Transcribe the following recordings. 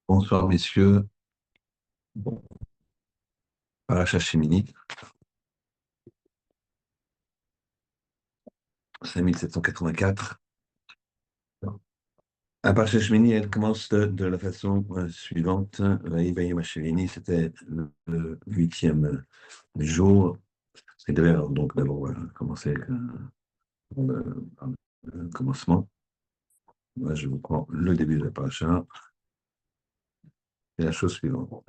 Bonsoir, messieurs. Bon, Paracha Shemini, 5784. La Paracha Shemini, elle commence de la façon suivante. Vaï Shemini, c'était le huitième jour. Il devait donc d'abord commencer par le commencement. Moi, je vous prends le début de la Paracha et la chose suivante.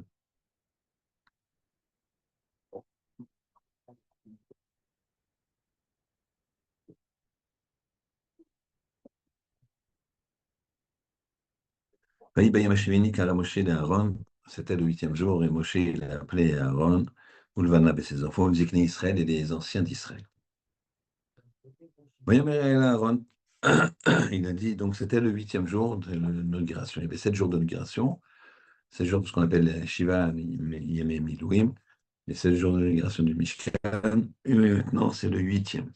Vaï Shemini, Kara Moshe de Aaron, c'était le huitième jour, et Moshe, il a appelé Aaron, Ulvanab et ses enfants, Zikni Israël et les anciens d'Israël. Voyons Aaron, il a dit, donc c'était le huitième jour de l'inauguration. Il y avait 7 jours d'inauguration, 7 jours de ce qu'on appelle les Shiva Yemei Milouim, les 7 jours de l'inauguration du Mishkan, et maintenant c'est le huitième,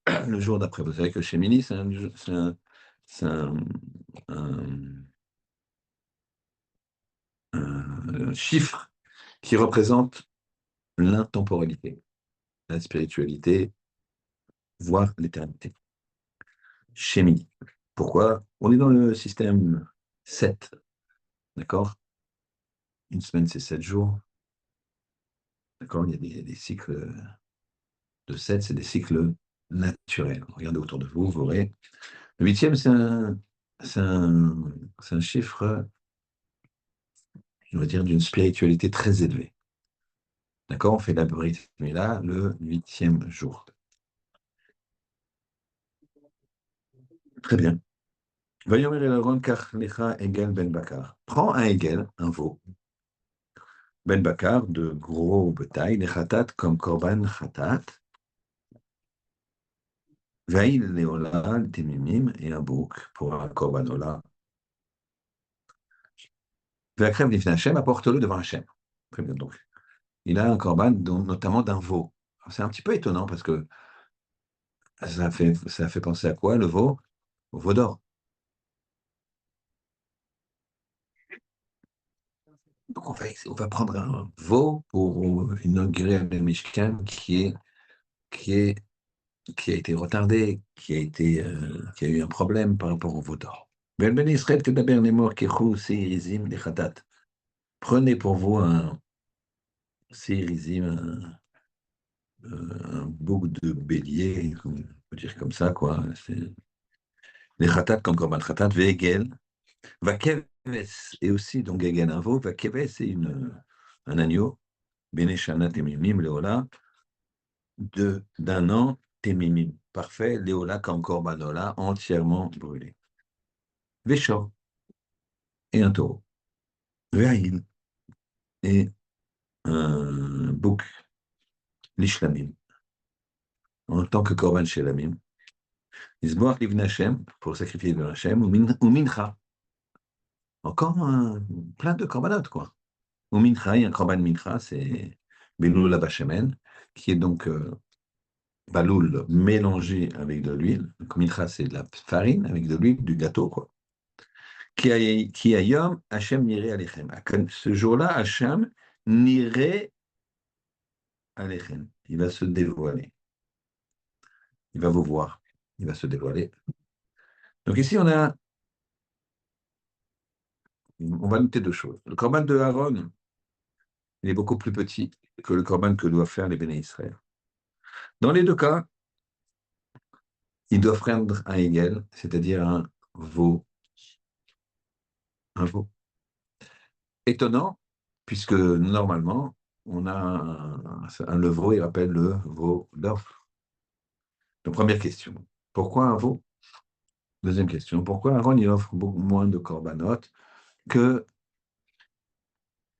le jour d'après. Vous savez que chez Mini, c'est un- un chiffre qui représente l'intemporalité, la spiritualité, voire l'éternité. Chez Mini. Pourquoi? On est dans le système 7, d'accord? Une semaine, c'est 7 jours. D'accord? Il y a des cycles de 7, c'est des cycles naturels. Regardez autour de vous, vous verrez. Le huitième, c'est un, c'est un chiffre, je veux dire, d'une spiritualité très élevée. D'accord? On fait la Brit Mila le huitième jour. Très bien. Vayomer el Aaron kach lecha egel ben bakar. Prends un egel, un veau, ben bakar, de gros bétail, les khatat comme korban khatat, Vaïl Léola, le Témimim et un bouc pour un Korbanola. La crème d'Ifna Hachem, apporte-le devant Hachem. Très bien, donc. Il a un Korban, notamment d'un veau. C'est un petit peu étonnant parce que ça fait penser à quoi, le veau? Au veau d'or. Donc on va prendre un veau pour inaugurer un Mishkan qui est, qui a été retardé, qui a eu un problème par rapport au veau d'or. Ben Ben Israël, que d'abord les morts, Kechou, Seirizim, les Khatat. Prenez pour vous un Seirizim, un bouc de bélier, on peut dire comme ça, quoi. C'est les khatat comme korban khatat, ve'egel, vakeves, et aussi, donc egel un veau, vakeves, c'est un agneau, beneshana temimim, leola, d'un an, temimim, parfait, leola comme korbanola, entièrement brûlé. Véchor, et un taureau. Ve'aïl, et un bouc, l'ishlamim, en tant que korban shelamim. Isboach livne Hashem, pour sacrifier de Hashem, ou mincha. Encore plein de corbanotes, quoi. Ou mincha, il y a un korban mincha, c'est beloul abachemen, qui est donc baloul mélangé avec de l'huile. Donc mincha, c'est de la farine avec de l'huile, du gâteau, quoi. Qui a yom, Hachem niré alechem. Ce jour-là, Hachem niré alechem. Il va se dévoiler. Il va vous voir. Il va se dévoiler. Donc ici, on va noter deux choses. Le korban de Aaron, il est beaucoup plus petit que le korban que doivent faire les béné Israël. Dans les deux cas, ils doivent prendre un égel, c'est-à-dire veau, un veau. Étonnant, puisque normalement, on a le veau, il rappelle le veau d'or. Donc, première question, pourquoi un veau? Deuxième question, pourquoi Aaron il offre beaucoup moins de corbanotes que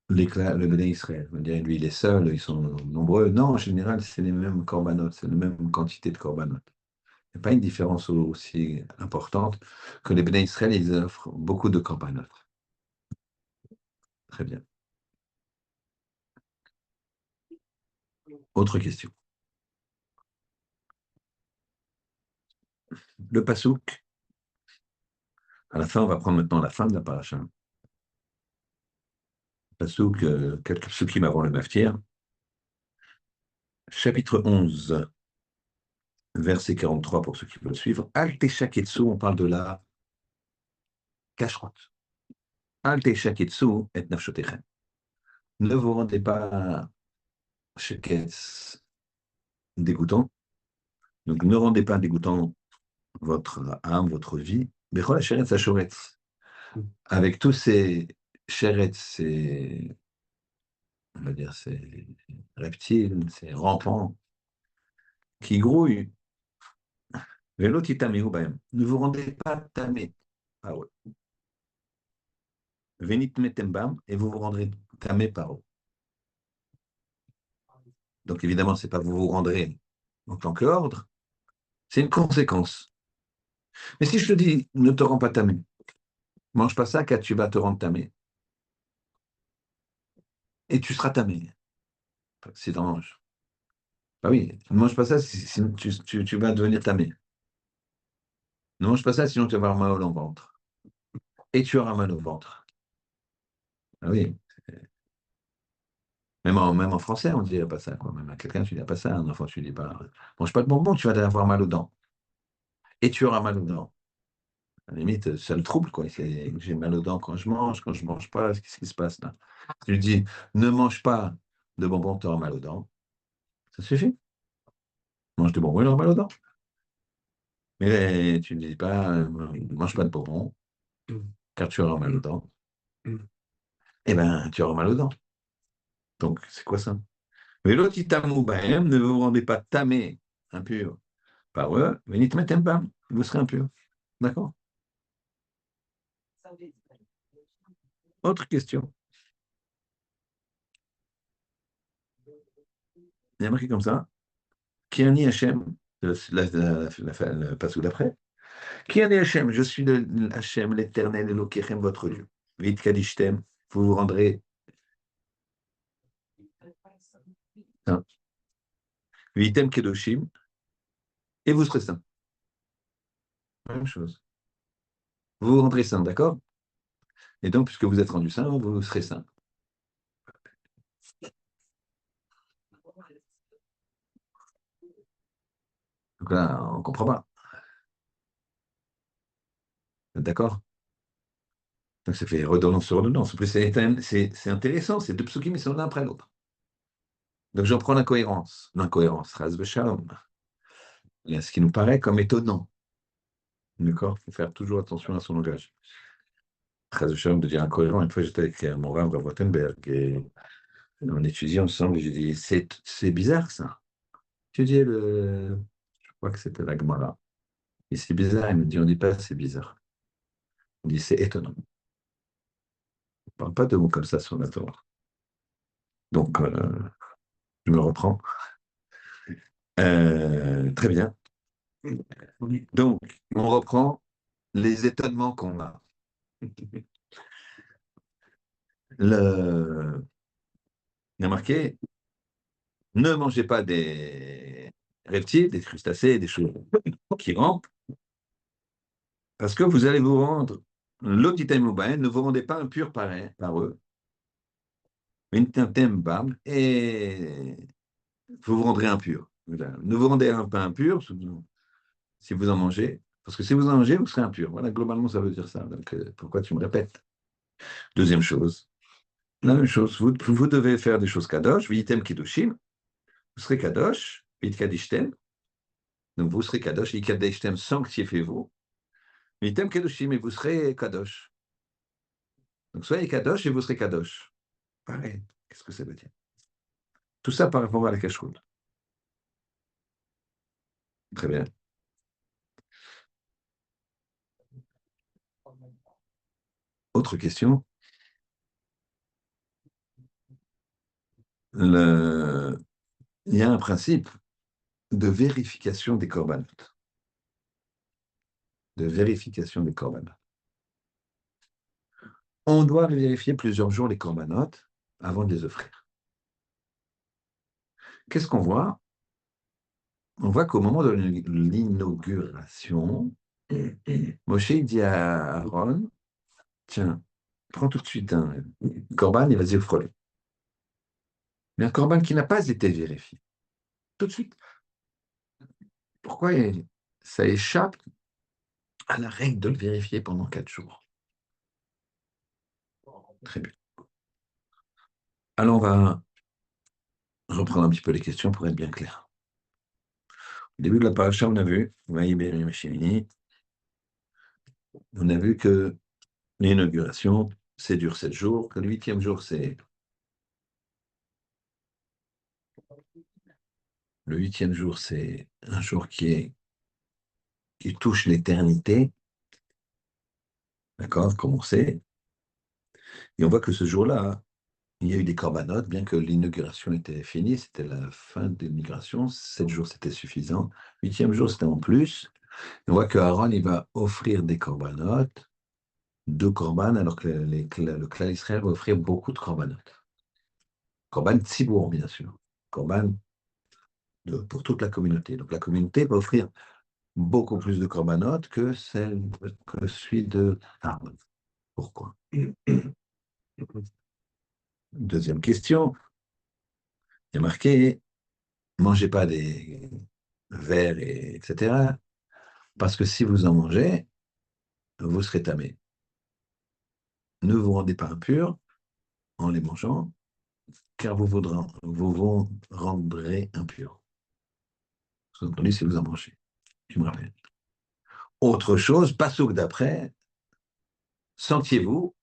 le béné Israël? On dirait, lui, il est seul, ils sont nombreux. Non, en général, c'est les mêmes corbanotes, c'est la même quantité de corbanotes. Il n'y a pas une différence aussi importante que les béné Israël, ils offrent beaucoup de corbanotes. Très bien. Autre question. Le pasouk À la fin, on va prendre maintenant la fin de la paracha. Passouk, quelques psukim avant le maftir. Chapitre 11, verset 43 pour ceux qui veulent suivre. Al Teshaketsu, on parle de la kashrut. Al Teshaketsu et nafshotechem. Ne vous rendez pas sheketz dégoûtant. Donc ne rendez pas dégoûtant votre âme, votre vie. Bechol sheretz hashoretz. Avec tous ces sheretz, ces, on va dire, ces reptiles, ces rampants qui grouillent. Velo titamehu bahem. Ne vous rendez pas tamé par eux. Venit metembam, et vous vous rendrez tamé par eux. Donc évidemment, c'est pas vous vous rendrez en tant qu'ordre, c'est une conséquence. Mais si je te dis, ne te rends pas tamé, mange pas ça car tu vas te rendre tamé. Et tu seras tamé. Si tu en manges. Bah oui, ne mange pas ça, sinon tu vas devenir tamé. Ne mange pas ça, sinon tu vas avoir mal au ventre. Et tu auras mal au ventre. Ah oui. Même en français, on ne dirait pas ça, quoi. Même à quelqu'un, tu ne dis pas ça. À un enfant, tu ne dis pas. Mange pas de bonbons, tu vas avoir mal aux dents. Et tu auras mal aux dents. À la limite, ça le trouble, quoi. J'ai mal aux dents quand je mange pas, qu'est-ce qui se passe là? Tu lui dis, ne mange pas de bonbons, tu auras mal aux dents. Ça suffit. Mange des bonbons, il aura mal aux dents. Mais tu ne dis pas, mange pas de bonbons, car tu auras mal aux dents. Eh bien, tu auras mal aux dents. Donc, c'est quoi ça? Mais l'autre, ne vous rendez pas tamé, impur, par eux, venit metem bam, vous serez impur. D'accord? Autre question. Il y a marqué comme ça. Qui ani Hachem, le passage d'après. Qui ani Hachem, je suis le Hachem, l'éternel Elokechem, votre Dieu. Vite kadishtem, vous vous rendrez saint. Vitem kedoshim, et vous serez saint. Même chose. Vous vous rendrez saint, d'accord? Et donc, puisque vous êtes rendu saint, vous serez saint. Donc là, on ne comprend pas. D'accord? Donc ça fait redondance sur redondance. En plus, c'est intéressant, c'est deux psukim, mais sont l'un après l'autre. Donc j'en prends l'incohérence. L'incohérence, ras shalom. Ce qui nous paraît comme étonnant. D'accord? Il faut faire toujours attention à son langage. Ras shalom de dire incohérent. Une fois, j'étais avec mon Rav Rottenberg et on étudiait ensemble et j'ai dit, c'est bizarre ça. Je crois que c'était la Gemara. Et c'est bizarre, il me dit, on ne dit pas c'est bizarre. On dit c'est étonnant. On ne parle pas de mots comme ça sur la Torah. Donc, je me reprends. Très bien. Donc, on reprend les étonnements qu'on a. Il y a marqué, ne mangez pas des reptiles, des crustacés, des choses qui rampent, parce que vous allez vous rendre, ne vous rendez pas impur par eux, et vous vous rendrez impur. Ne vous rendez pas impur si vous en mangez, parce que si vous en mangez, vous serez impur. Voilà, globalement, ça veut dire ça. Donc, pourquoi tu me répètes? Deuxième chose, la même chose, vous devez faire des choses kadosh, vitem kiddushim, vous serez kadosh, vit kadishtem, donc vous serez kadosh, vit kadishtem, sanctifiez-vous, vitem kiddushim, et vous serez kadosh. Donc soyez kadosh et vous serez kadosh. Pareil, qu'est-ce que ça veut dire? Tout ça par rapport à la cacheroute. Très bien. Autre question. Il y a un principe de vérification des corbanotes. De vérification des corbanotes. On doit vérifier plusieurs jours les corbanotes avant de les offrir. Qu'est-ce qu'on voit? On voit qu'au moment de l'inauguration, Moshe, il dit à Aaron, tiens, prends tout de suite un corban et vas-y offre-le. Mais un corban qui n'a pas été vérifié. Tout de suite. Pourquoi ça échappe à la règle de le vérifier pendant 4 jours? Très bien. Alors, on va reprendre un petit peu les questions pour être bien clair. Au début de la paracha, on a vu, on a vu que l'inauguration, c'est dure 7 jours, que le 8e jour, c'est un jour qui touche l'éternité, d'accord, comme on sait. Et on voit que ce jour-là, il y a eu des corbanotes, bien que l'inauguration était finie, c'était la fin de l'inauguration, 7 jours c'était suffisant, 8e jour c'était en plus. Et on voit que Aaron, il va offrir des corbanotes, 2 corbanes, alors que le clan Israël va offrir beaucoup de corbanotes. Corban tzibour, bien sûr. Corban pour toute la communauté. Donc la communauté va offrir beaucoup plus de corbanotes que celui de Aaron. Pourquoi? Deuxième question, il y a marqué, mangez pas des vers, etc. Parce que si vous en mangez, vous serez tamé. Ne vous rendez pas impur en les mangeant, car vous rendrez impur. Sous-entendu, si vous en mangez. Tu me rappelles. Autre chose, passouk d'après, sanctifiez-vous,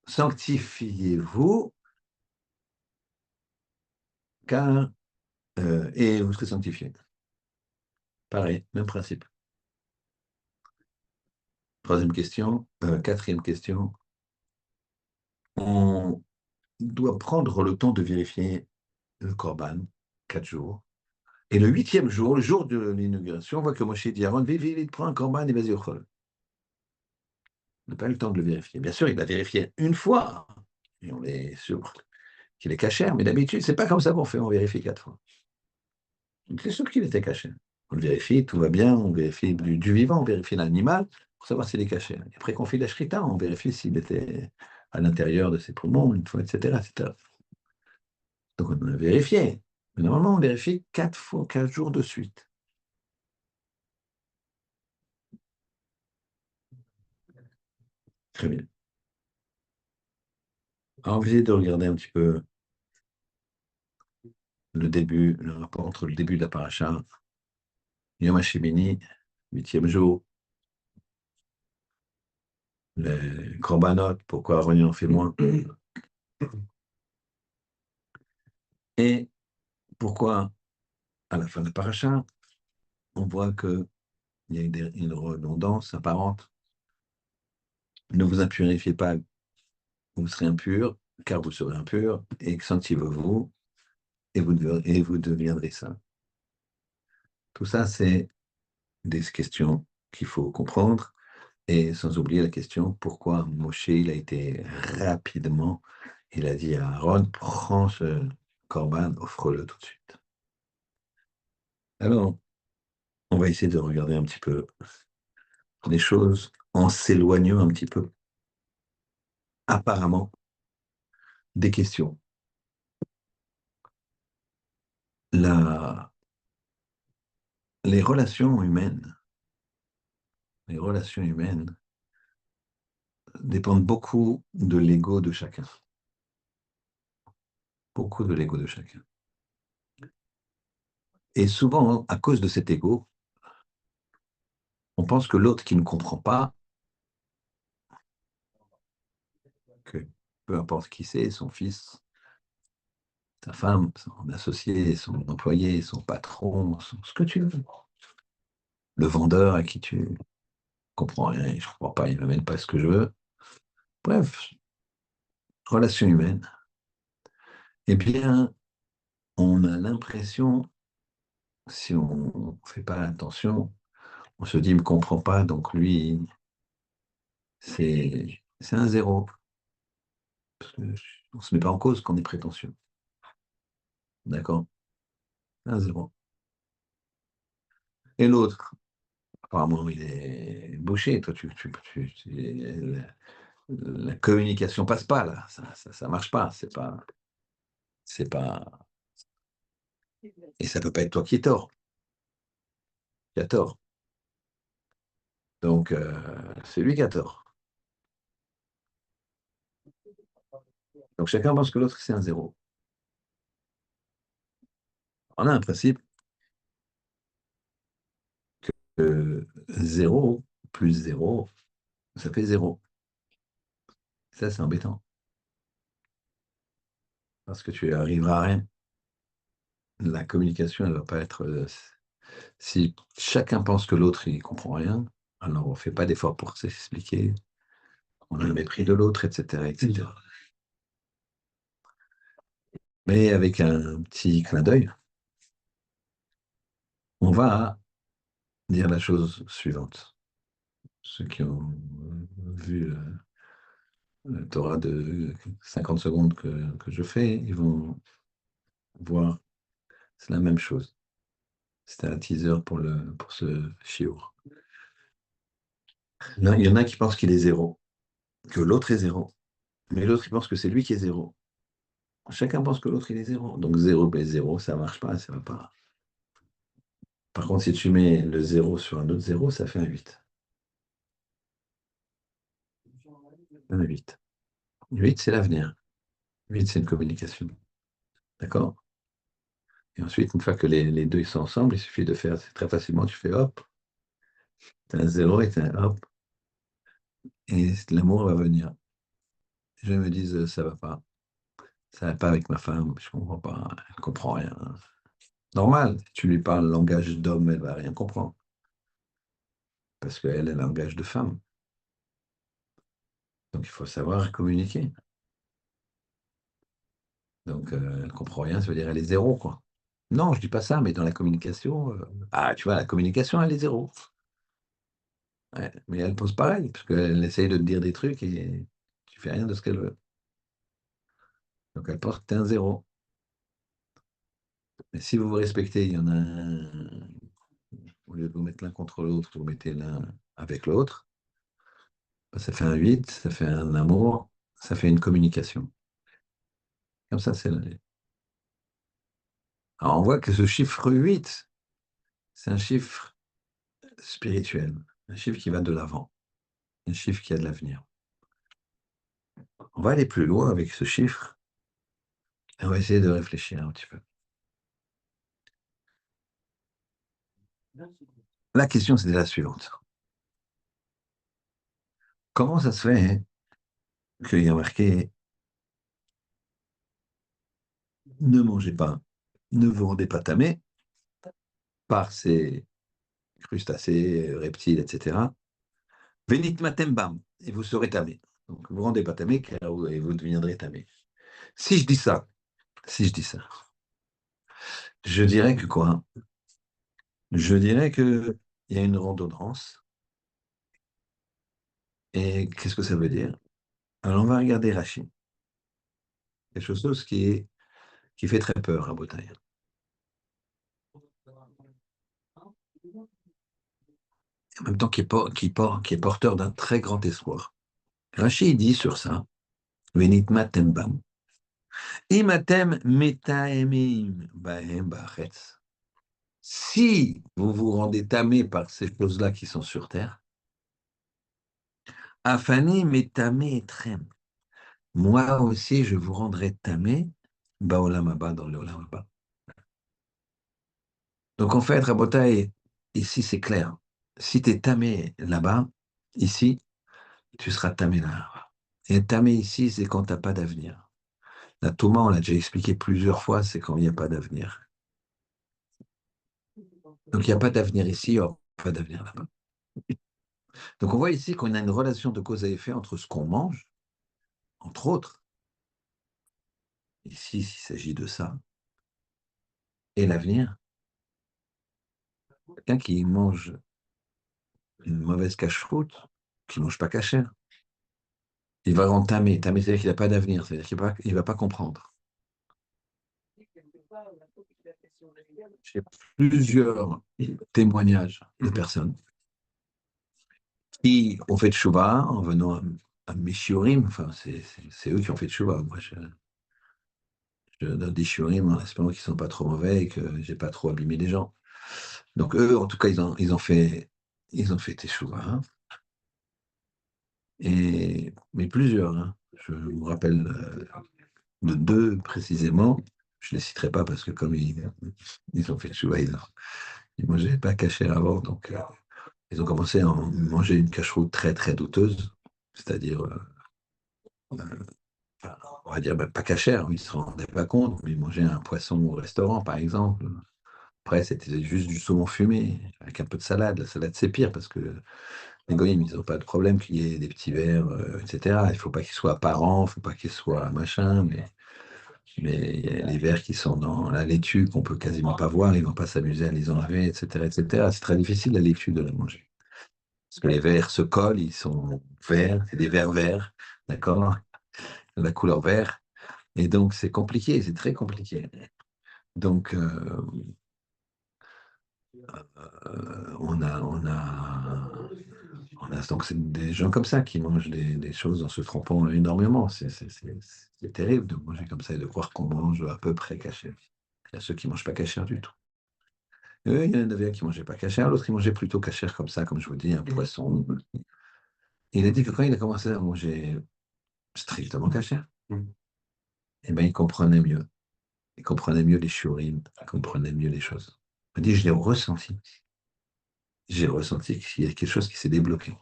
car et vous serez sanctifiés. Pareil, même principe. Quatrième question. On doit prendre le temps de vérifier le Corban, 4 jours. Et le 8e jour, le jour de l'inauguration, on voit que Moshe dit à Aaron, vite, prends un Corban et vas-y au Chol. On n'a pas eu le temps de le vérifier. Bien sûr, il l'a vérifié une fois, et on est sûr qu'il est cachère, mais d'habitude, c'est pas comme ça qu'on fait, on vérifie 4 fois. Donc, c'est sûr qu'il était caché. On le vérifie, tout va bien, on vérifie du vivant, on vérifie l'animal pour savoir s'il est caché. Et après qu'on fait la shrita, on vérifie s'il était à l'intérieur de ses poumons, une fois, etc., etc. Donc on a vérifié. Mais normalement, on vérifie 4 fois, 4 jours de suite. Très bien. Alors, on va essayer de regarder un petit peu le rapport entre le début de la paracha, Yom HaShemini, 8e jour, les korbanot, pourquoi Aaron en fait moins, et pourquoi, à la fin de la paracha, on voit qu'il y a une redondance apparente. Ne vous impurifiez pas, vous serez impur, car vous serez impur, et sanctifiez-vous, et vous deviendrez saint. Tout ça, c'est des questions qu'il faut comprendre, et sans oublier la question pourquoi Moshe, il a été rapidement, il a dit à Aaron, prends ce corban, offre-le tout de suite. Alors, on va essayer de regarder un petit peu les choses en s'éloignant un petit peu, apparemment, des questions. La, les relations humaines, les relations humaines dépendent beaucoup de l'ego de chacun. Beaucoup de l'ego de chacun. Et souvent, à cause de cet ego, on pense que l'autre qui ne comprend pas, que peu importe qui c'est, son fils, sa femme, son associé, son employé, son patron, ce que tu veux, le vendeur à qui tu comprends rien, je ne comprends pas, il ne m'amène pas ce que je veux. Bref, relation humaine. Eh bien, on a l'impression, si on ne fait pas attention, on se dit, il ne me comprend pas, donc lui, c'est un zéro. Parce que on ne se met pas en cause qu'on est prétentieux. D'accord? Un zéro. Et l'autre, apparemment, il est bouché. Toi, la communication passe pas, là. Ça marche pas. C'est pas, et ça peut pas être toi qui a tort. Donc, c'est lui qui a tort. Donc, chacun pense que l'autre, c'est un zéro. On a un principe que zéro plus zéro, ça fait zéro. Ça, c'est embêtant. Parce que tu arriveras à rien. La communication, elle ne va pas être. Si chacun pense que l'autre, il comprend rien, alors on ne fait pas d'effort pour s'expliquer. On a le mépris de l'autre, etc., etc. Mais avec un petit clin d'œil, on va dire la chose suivante. Ceux qui ont vu Torah de 50 secondes que je fais, ils vont voir. C'est la même chose. C'était un teaser pour ce chiour. Non, il y en a qui pensent qu'il est zéro, que l'autre est zéro. Mais l'autre, il pense que c'est lui qui est zéro. Chacun pense que l'autre, il est zéro. Donc zéro plus zéro, ça marche pas, ça va pas. Par contre, si tu mets le zéro sur un autre zéro, ça fait un 8. Un 8. 8, c'est l'avenir. 8, c'est une communication. D'accord? Et ensuite, une fois que les deux ils sont ensemble, il suffit de faire c'est très facilement, tu fais hop, t'as un zéro et t'as un hop, et l'amour va venir. Les gens me disent, ça va pas avec ma femme, je comprends pas, elle comprend rien. Normal, si tu lui parles langage d'homme, elle va rien comprendre, parce qu'elle est langage de femme. Donc il faut savoir communiquer. Donc elle comprend rien, ça veut dire elle est zéro, quoi. Non, je dis pas ça, mais dans la communication, ah, tu vois, la communication, elle est zéro. Ouais, mais elle pense pareil, parce qu'elle essaye de te dire des trucs et tu fais rien de ce qu'elle veut. Donc elle pense que t'es un zéro. Mais si vous vous respectez, il y en a un, au lieu de vous mettre l'un contre l'autre, vous mettez l'un avec l'autre, bah, ça fait un 8, ça fait un amour, ça fait une communication. Comme ça, c'est la vie. Alors on voit que ce chiffre 8, c'est un chiffre spirituel, un chiffre qui va de l'avant, un chiffre qui a de l'avenir. On va aller plus loin avec ce chiffre et on va essayer de réfléchir un petit peu. La question, c'était la suivante. Comment ça se fait qu'il y a marqué ne mangez pas, ne vous rendez pas tamé par ces crustacés, reptiles, etc. Venit matem bam, et vous serez tamé. Donc vous rendez pas tamé et vous deviendrez tamé. Si je dis ça, si je dis ça, je dirais que quoi? Je dirais que il y a une redondance. Et qu'est-ce que ça veut dire? Alors on va regarder Rachid. Quelque chose qui fait très peur à Botaï. En même temps qui est porteur d'un très grand espoir. Rachid dit sur ça, Venit matem bam. Imatem metaemim bahem ba'aretz. Si vous vous rendez tamé par ces choses-là qui sont sur terre, afani metame etrem. Moi aussi, je vous rendrai tamé, baolam haba, dans le olam haba. Donc en fait, Rabotai, ici c'est clair. Si tu es tamé là-bas, ici, tu seras tamé là-bas. Et tamé ici, c'est quand tu n'as pas d'avenir. La Touma, on l'a déjà expliqué plusieurs fois, c'est quand il n'y a pas d'avenir. Donc il n'y a pas d'avenir ici, il n'y aura pas d'avenir là-bas. Donc on voit ici qu'on a une relation de cause à effet entre ce qu'on mange, entre autres, ici, s'il s'agit de ça, et l'avenir. Quelqu'un qui mange une mauvaise cache-route, qui ne mange pas cachère, il va entamer. Tamer, c'est-à-dire qu'il n'a pas d'avenir, c'est-à-dire qu'il ne va pas comprendre. J'ai plusieurs témoignages de personnes qui ont fait tchouva en venant à mes shiurim. Enfin, c'est eux qui ont fait tchouva. Moi, je donne des shiurim en espérant qu'ils ne sont pas trop mauvais et que j'ai pas trop abîmé les gens. Donc eux, en tout cas, ils ont fait tchouva, hein. Mais plusieurs, hein. Je me rappelle de deux précisément. Je ne les citerai pas parce que comme ils ont fait tchouva, ils mangeaient pas cachère avant. Donc ils ont commencé à manger une cacheroute très très douteuse. C'est-à-dire enfin, on va dire pas cachère, ils ne se rendaient pas compte, mais ils mangeaient un poisson au restaurant, par exemple. Après, c'était juste du saumon fumé, avec un peu de salade. La salade, c'est pire, parce que les goyim, ils n'ont pas de problème qu'il y ait des petits verres, etc. Il ne faut pas qu'ils soient apparents, il ne faut pas qu'ils soient machin, mais il y a les vers qui sont dans la laitue qu'on peut quasiment pas voir, ils vont pas s'amuser à les enlever, etc., etc. C'est très difficile la laitue de la manger. Parce que les vers se collent, ils sont verts, c'est des vers verts, d'accord? La couleur vert. Et donc, c'est compliqué, c'est très compliqué. Donc, on a donc c'est des gens comme ça qui mangent des choses en se trompant énormément. C'est terrible de manger comme ça et de croire qu'on mange à peu près cachère. Il y a ceux qui mangent pas cachère du tout. Il y en avait un qui mangeait pas cachère, l'autre il mangeait plutôt cachère comme ça, comme je vous dis, un poisson. Il a dit que quand il a commencé à manger strictement cachère, eh ben, il comprenait mieux. Il comprenait mieux les shiurim, il comprenait mieux les choses. Il m'a dit, je l'ai ressenti. J'ai ressenti qu'il y a quelque chose qui s'est débloqué.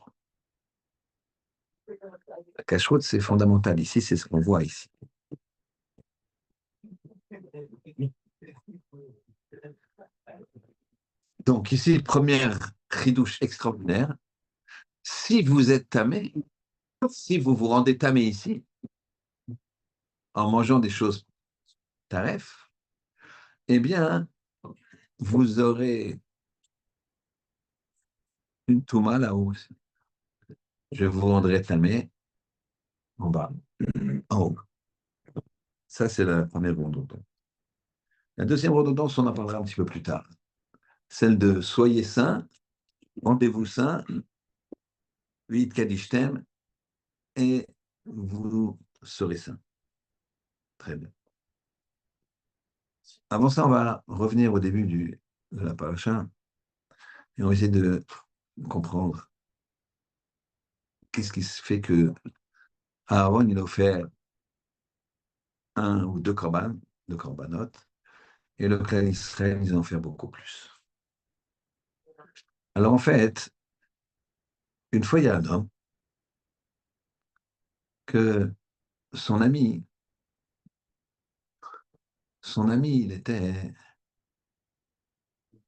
La cacheroute, c'est fondamental. Ici, c'est ce qu'on voit ici. Donc, ici, première ridouche extraordinaire. Si vous êtes tamé, si vous vous rendez tamé ici, en mangeant des choses taref, eh bien, vous aurez une touma là-haut aussi. Je vous rendrai tamé en bas, en haut. Ça, c'est la première redondance. La deuxième redondance, on en parlera un petit peu plus tard. Celle de soyez saints, rendez-vous saints, vite kadishtem, et vous serez saints. Très bien. Avant ça, on va revenir au début de la paracha et on va essayer de comprendre qu'est-ce qui se fait que Aaron, il a offert un ou deux corbanotes, et le clan Israël, ils en ont fait beaucoup plus. Alors en fait, une fois, il y a un homme que son ami,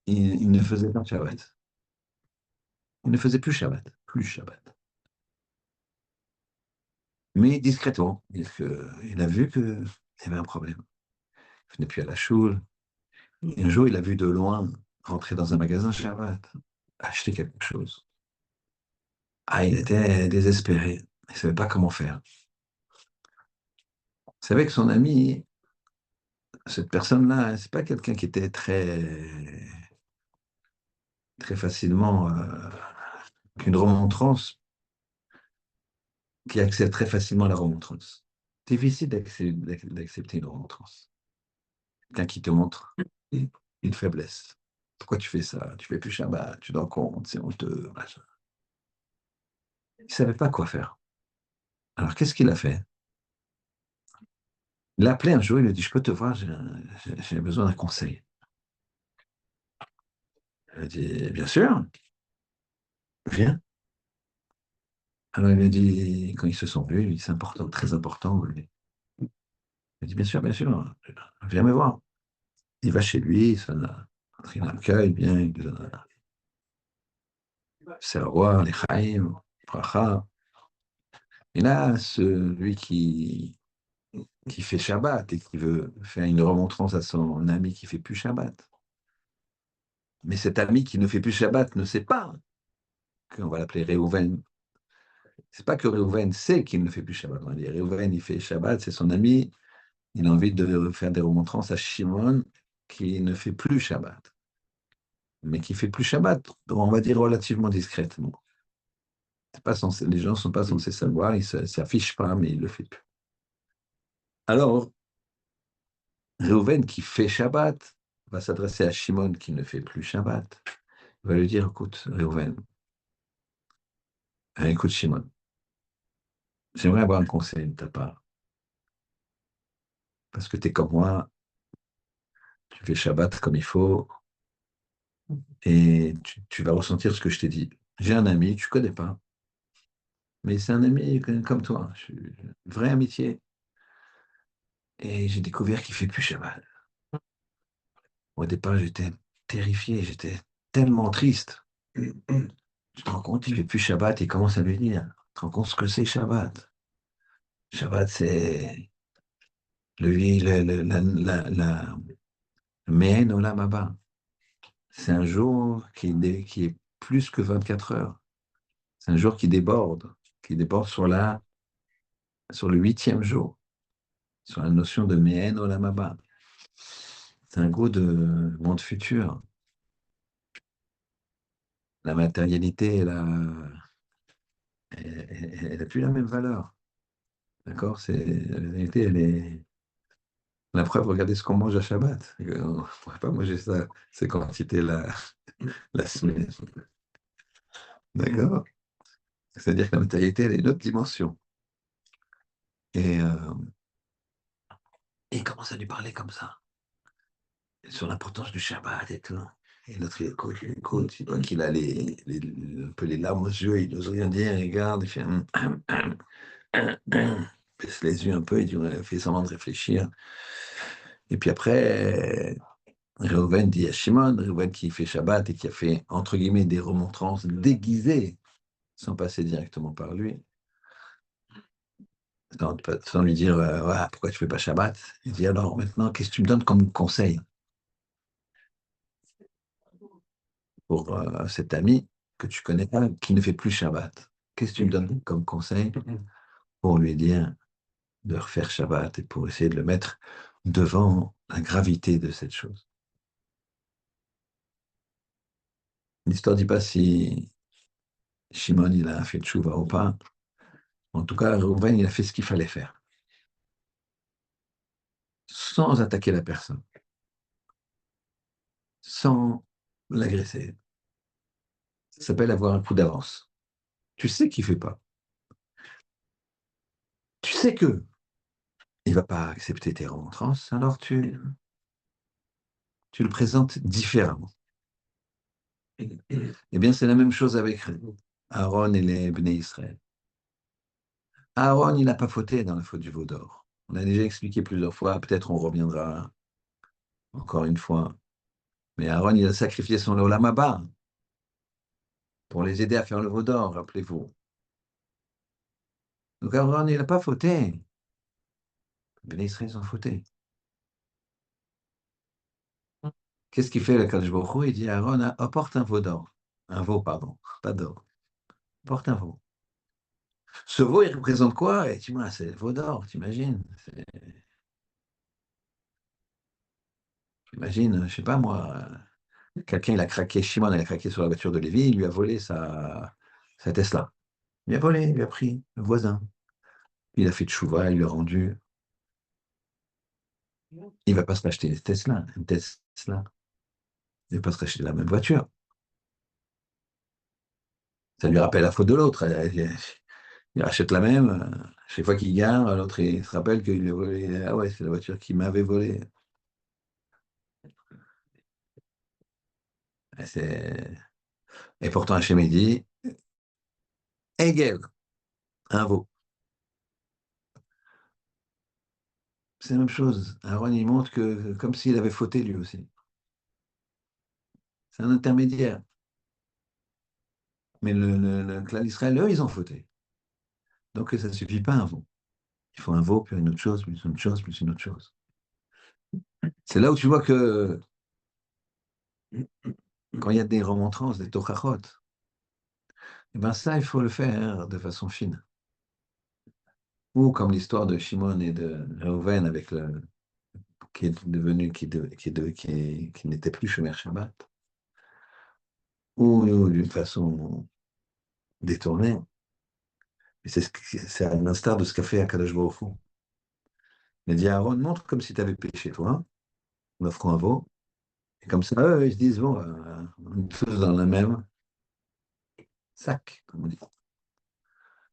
il ne faisait pas Shabbat. Il ne faisait plus Shabbat, plus Shabbat. Mais discrètement, il a vu qu'il y avait un problème. Il ne venait plus à la choule. Et un jour, il a vu de loin rentrer dans un magasin Shabbat, acheter quelque chose. Ah, il était désespéré. Il ne savait pas comment faire. Il savait que son ami, cette personne-là, c'est pas quelqu'un qui était très facilement, qu'une remontrance, qui accepte très facilement la remontrance. Difficile d'accepter une remontrance. Quelqu'un qui te montre une faiblesse. Pourquoi tu fais ça? Tu fais plus Shabbat, tu dois compte, c'est honteux, machin. Il ne savait pas quoi faire. Alors qu'est-ce qu'il a fait? Il l'a appelé un jour, il lui a dit, je peux te voir, j'ai besoin d'un conseil. Il a dit, bien sûr, viens. Alors il lui a dit, quand ils se sont vus, il lui a dit, c'est important, très important. Il a dit, bien sûr, viens me voir. Il va chez lui, il l'accueille, bien, il lui donne c'est le roi, les chaim, bracha. Et là, celui qui fait Shabbat et qui veut faire une remontrance à son ami qui fait plus Shabbat. Mais cet ami qui ne fait plus Shabbat ne sait pas qu'on va l'appeler Réhouven. C'est pas que Réhouven sait qu'il ne fait plus Shabbat. On va dire Réhouven, il fait Shabbat, c'est son ami. Il a envie de faire des remontrances à Shimon qui ne fait plus Shabbat. Mais qui fait plus Shabbat, on va dire relativement discrètement. C'est pas censé, les gens ne sont pas censés savoir, ils ne s'affichent pas, mais ils le font plus. Alors, Réhouven qui fait Shabbat va s'adresser à Shimon qui ne fait plus Shabbat. Il va lui dire, écoute, Réhouven, écoute Shimon, j'aimerais avoir un conseil de ta part, parce que tu es comme moi, tu fais Shabbat comme il faut, et tu vas ressentir ce que je t'ai dit. J'ai un ami, tu ne connais pas, mais c'est un ami comme toi, une vraie amitié, et j'ai découvert qu'il fait plus Shabbat. Au départ, j'étais terrifié, j'étais tellement triste. Tu te rends compte, il fait plus Shabbat, il commence à lui dire, tu te rends compte ce que c'est Shabbat? Shabbat, c'est la Me'en Olam Haba. C'est un jour qui est plus que 24 heures. C'est un jour qui déborde sur le huitième jour, sur la notion de Me'en Olam Haba. C'est un goût de monde futur. La matérialité, elle n'a plus la même valeur. D'accord? La vérité, elle est. La preuve, regardez ce qu'on mange à Shabbat. On ne pourrait pas manger ça, ces quantités la semaine. D'accord? C'est-à-dire que la matérialité, elle est une autre dimension. Et il commence à lui parler comme ça, sur l'importance du Shabbat et tout. Et l'autre, il écoute, il voit qu'il a un peu les larmes aux yeux, il n'ose rien dire, il regarde, il fait il baisse les yeux un peu, il fait semblant de réfléchir. Et puis après, Reuven dit à Shimon, Reuven qui fait Shabbat et qui a fait, entre guillemets, des remontrances déguisées, sans passer directement par lui, sans lui dire ouais, pourquoi tu fais pas Shabbat. Il dit alors maintenant, qu'est-ce que tu me donnes comme conseil pour cet ami que tu connais pas, qui ne fait plus Shabbat? Qu'est-ce que tu me donnes comme conseil pour lui dire de refaire Shabbat et pour essayer de le mettre devant la gravité de cette chose? L'histoire ne dit pas si Shimon il a fait tchouva ou pas. En tout cas, Reuven il a fait ce qu'il fallait faire, sans attaquer la personne, sans l'agresser. Ça s'appelle avoir un coup d'avance. Tu sais qu'il ne fait pas. Tu sais que il ne va pas accepter tes remontrances, alors tu le présentes différemment. Eh bien, c'est la même chose avec Aaron et les Bnei Israël. Aaron, il n'a pas fauté dans la faute du veau d'or. On a déjà expliqué plusieurs fois, peut-être on reviendra encore une fois. Mais Aaron, il a sacrifié son Olam Haba pour les aider à faire le veau d'or, rappelez-vous. Donc Aaron, il n'a pas fauté. Les Bnei Israël ont fauté. Qu'est-ce qu'il fait le Kadosh Baruch Hu? Il dit à Aaron, apporte un veau d'or. Un veau, pardon, pas d'or. Apporte un veau. Ce veau, il représente quoi? Et dis-moi, c'est le veau d'or, t'imagines? J'imagine, je sais pas moi, quelqu'un, il a craqué, Shimon, il a craqué sur la voiture de Lévi, il lui a volé sa Tesla. Il lui a volé, il lui a pris, le voisin. Il a fait tchouva, il lui a rendu. Il va pas se racheter une Tesla. Il va pas se racheter la même voiture. Ça lui rappelle la faute de l'autre. Il rachète la même. Chaque fois qu'il gare, l'autre, il se rappelle qu'il a volé. Ah ouais, c'est la voiture qui m'avait volé. Et, et pourtant, Hachem il dit, Hegel, un veau. C'est la même chose. Aaron, il montre que comme s'il avait fauté lui aussi. C'est un intermédiaire. Mais le clan d'Israël, eux, ils ont fauté. Donc ça ne suffit pas un veau. Il faut un veau, puis une autre chose, puis une autre chose, puis une autre chose. C'est là où tu vois que quand il y a des remontrances, des tochachot, eh ben ça, il faut le faire de façon fine. Ou comme l'histoire de Shimon et de Reuven avec qui est devenu, qui n'était plus Shomer Shabbat, ou d'une façon détournée. Et c'est à l'instar de ce qu'a fait Akadosh Baruch Hu. Il a dit à Aaron, montre comme si tu avais péché, toi, en offrant un veau. Et comme ça, eux, ils se disent, bon, on est tous dans le même sac, comme on dit.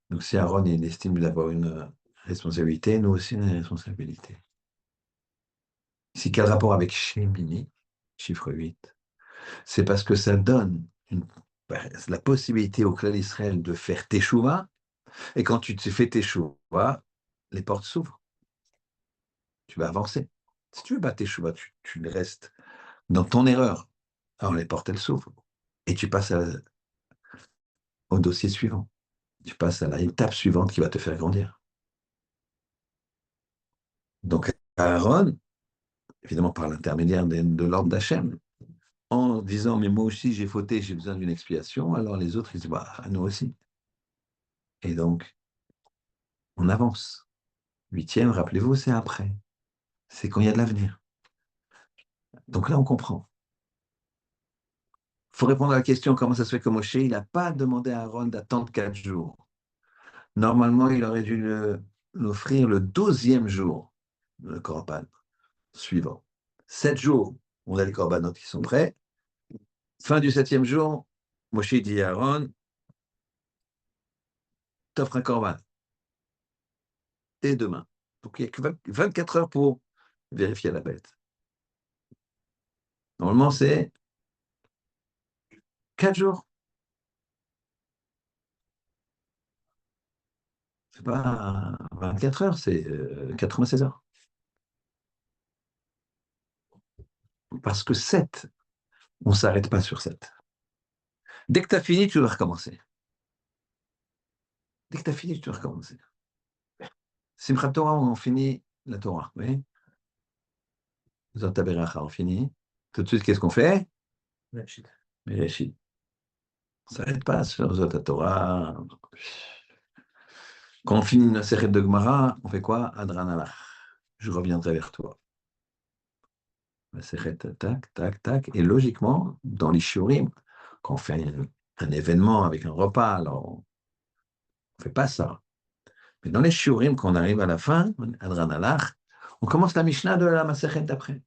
Donc si Aaron il estime d'avoir une responsabilité, nous aussi on a une responsabilité. Si quel rapport avec Shemini, chiffre 8? C'est parce que ça donne la possibilité au clan d'Israël de faire teshuva, et quand tu te fais teshuva, les portes s'ouvrent, tu vas avancer. Si tu veux pas teshuva, tu restes dans ton erreur. Alors les portes, elles s'ouvrent, et tu passes au dossier suivant. Tu passes à l'étape suivante qui va te faire grandir. Donc Aaron, évidemment par l'intermédiaire de l'ordre d'Hachem, en disant, mais moi aussi j'ai fauté, j'ai besoin d'une expiation, alors les autres, ils disent, bah, nous aussi. Et donc, on avance. Huitième, rappelez-vous, c'est après. C'est quand il y a de l'avenir. Donc là, on comprend. Il faut répondre à la question, comment ça se fait que Moshe, il n'a pas demandé à Aaron d'attendre 4 jours. Normalement, il aurait dû l'offrir le 12e jour, le Corban suivant. 7 jours, on a les Corbanotes qui sont prêts. Fin du 7e jour, Moshe dit à Aaron, t'offres un Corban. Dès demain. Donc il n'y a que 24 heures pour vérifier la bête. Normalement, c'est 4 jours. C'est pas 24 heures, c'est 96 heures. Parce que 7, on ne s'arrête pas sur 7. Dès que tu as fini, tu dois recommencer. Dès que tu as fini, tu dois recommencer. Simchat Torah, on finit la Torah. Oui. Zot HaBeracha, on finit. Tout de suite, qu'est-ce qu'on fait? Bereshit. On ne s'arrête pas sur Zot Torah. Quand on finit une série de Gemara, on fait quoi? Adranallah. Je reviendrai vers toi. La série, tac, tac, tac. Et logiquement, dans les shiurim, quand on fait un événement avec un repas, alors on ne fait pas ça. Mais dans les shiurim, quand on arrive à la fin, Adranallah, on commence la Mishnah de la Masechet d'après.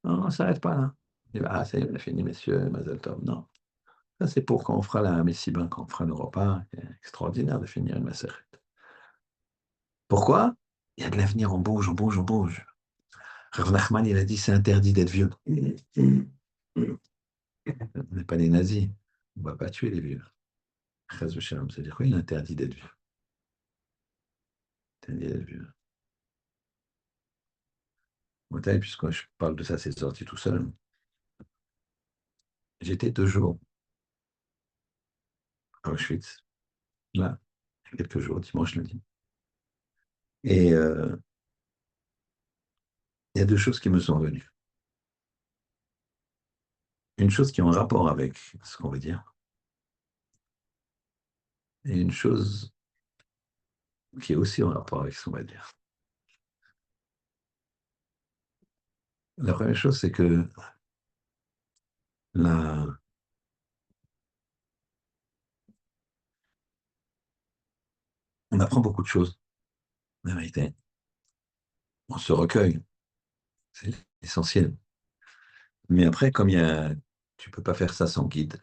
Non, on ne s'arrête pas là. Ah, ça y est, on a fini, messieurs, Mazel Tov. Non. Ça, c'est pour quand on fera la Messibin, quand on fera le repas. C'est extraordinaire de finir une Masechet. Pourquoi? Il y a de l'avenir, on bouge, on bouge, on bouge. Rav Nachman, il a dit c'est interdit d'être vieux. On n'est pas les nazis. On ne va pas tuer les vieux. C'est-à-dire quoi? Il est interdit d'être vieux. Interdit d'être vieux. Moi, puisque je parle de ça, c'est sorti tout seul. J'étais 2 jours à Auschwitz, là, il y a quelques jours, dimanche, lundi. Et il y a deux choses qui me sont venues. Une chose qui est en rapport avec ce qu'on veut dire, et une chose qui est aussi en rapport avec ce qu'on va dire. La première chose, c'est que la, on apprend beaucoup de choses, la vérité. On se recueille, c'est essentiel. Mais après, tu ne peux pas faire ça sans guide.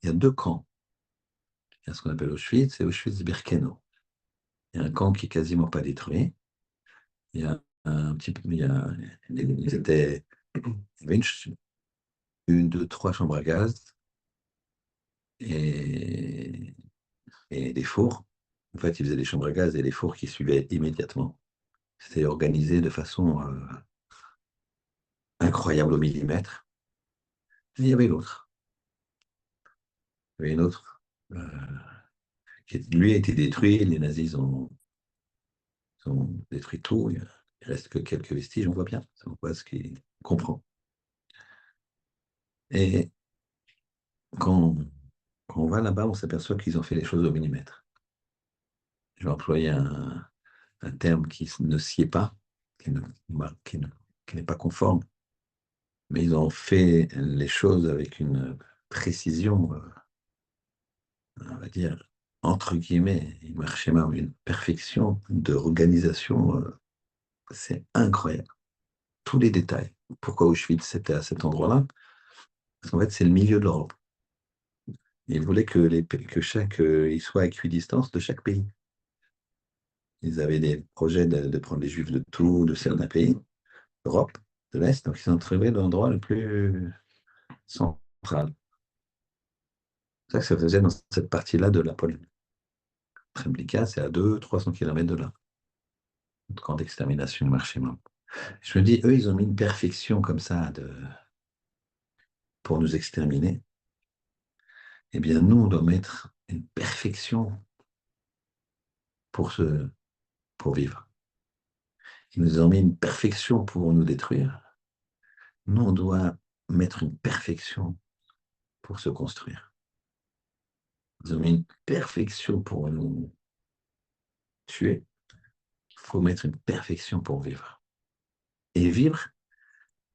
Il y a deux camps. Il y a ce qu'on appelle Auschwitz et Auschwitz-Birkenau. Il y a un camp qui est quasiment pas détruit. Il y a un petit peu, il y avait une, deux, trois chambres à gaz et, et des fours. En fait, ils faisaient des chambres à gaz et les fours qui suivaient immédiatement. C'était organisé de façon incroyable au millimètre. Et il y avait l'autre. Il y avait une autre euh, qui, lui, a été détruit. Les nazis ont détruit tout. Il ne reste que quelques vestiges, on voit bien. On voit ce qu'il comprend. Et quand, quand on va là-bas, on s'aperçoit qu'ils ont fait les choses au millimètre. Je vais employer un terme qui ne sied pas, qui ne- qui ne- qui n'est pas conforme, mais ils ont fait les choses avec une précision, on va dire, entre guillemets, il marchait même une perfection d'organisation, c'est incroyable. Tous les détails. Pourquoi Auschwitz c'était à cet endroit-là? Parce qu'en fait, c'est le milieu de l'Europe. Ils voulaient que chaque, il soit à équidistance de chaque pays. Ils avaient des projets de prendre les Juifs de tout, de certains pays, d'Europe, de l'Est, donc ils ont trouvé l'endroit le plus central. C'est ça que ça faisait dans cette partie-là de la Pologne. Treblinka, c'est à 200-300 km de là. Notre camp d'extermination du marché. Je me dis, eux, ils ont mis une perfection comme ça pour nous exterminer. Eh bien, nous, on doit mettre une perfection pour, pour vivre. Ils nous ont mis une perfection pour nous détruire. Nous, on doit mettre une perfection pour se construire. Ils ont mis une perfection pour nous tuer. Il faut mettre une perfection pour vivre. Et vivre,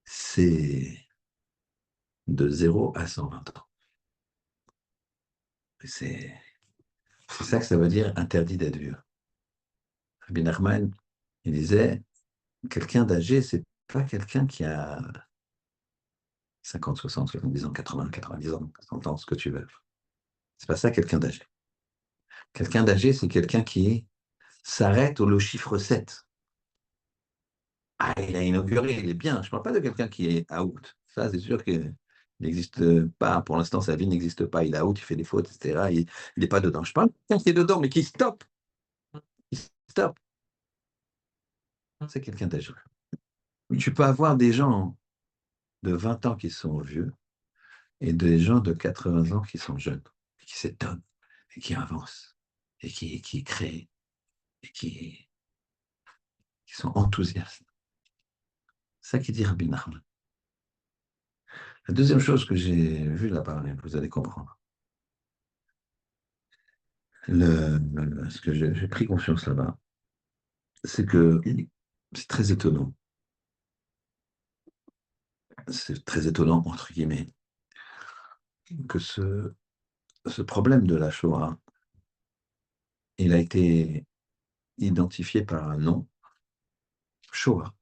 c'est de 0 à 120 ans. C'est ça que ça veut dire interdit d'être vieux. Rabbi Nachman, il disait, quelqu'un d'âgé, c'est pas quelqu'un qui a 50, 60, 70 ans, 80, 90 ans, 100 ans, ce que tu veux. C'est pas ça quelqu'un d'âgé. Quelqu'un d'âgé, c'est quelqu'un qui s'arrête au chiffre 7. Ah, il a inauguré, il est bien. Je ne parle pas de quelqu'un qui est out. Ça, c'est sûr qu'il n'existe pas. Pour l'instant, sa vie n'existe pas. Il est out, il fait des fautes, etc. Il n'est pas dedans. Je parle de quelqu'un qui est dedans, mais qui stoppe. Il stoppe. C'est quelqu'un d'âgé. Tu peux avoir des gens de 20 ans qui sont vieux et des gens de 80 ans qui sont jeunes, qui s'étonnent, et qui avancent, et qui créent, et qui sont enthousiastes. C'est ça qui dit Rabbi Nachman. La deuxième chose que j'ai vue là-bas, et vous allez comprendre, ce que j'ai pris conscience là-bas, c'est que c'est très étonnant. C'est très étonnant, entre guillemets, que ce problème de la Shoah, il a été identifié par un nom, Shoah.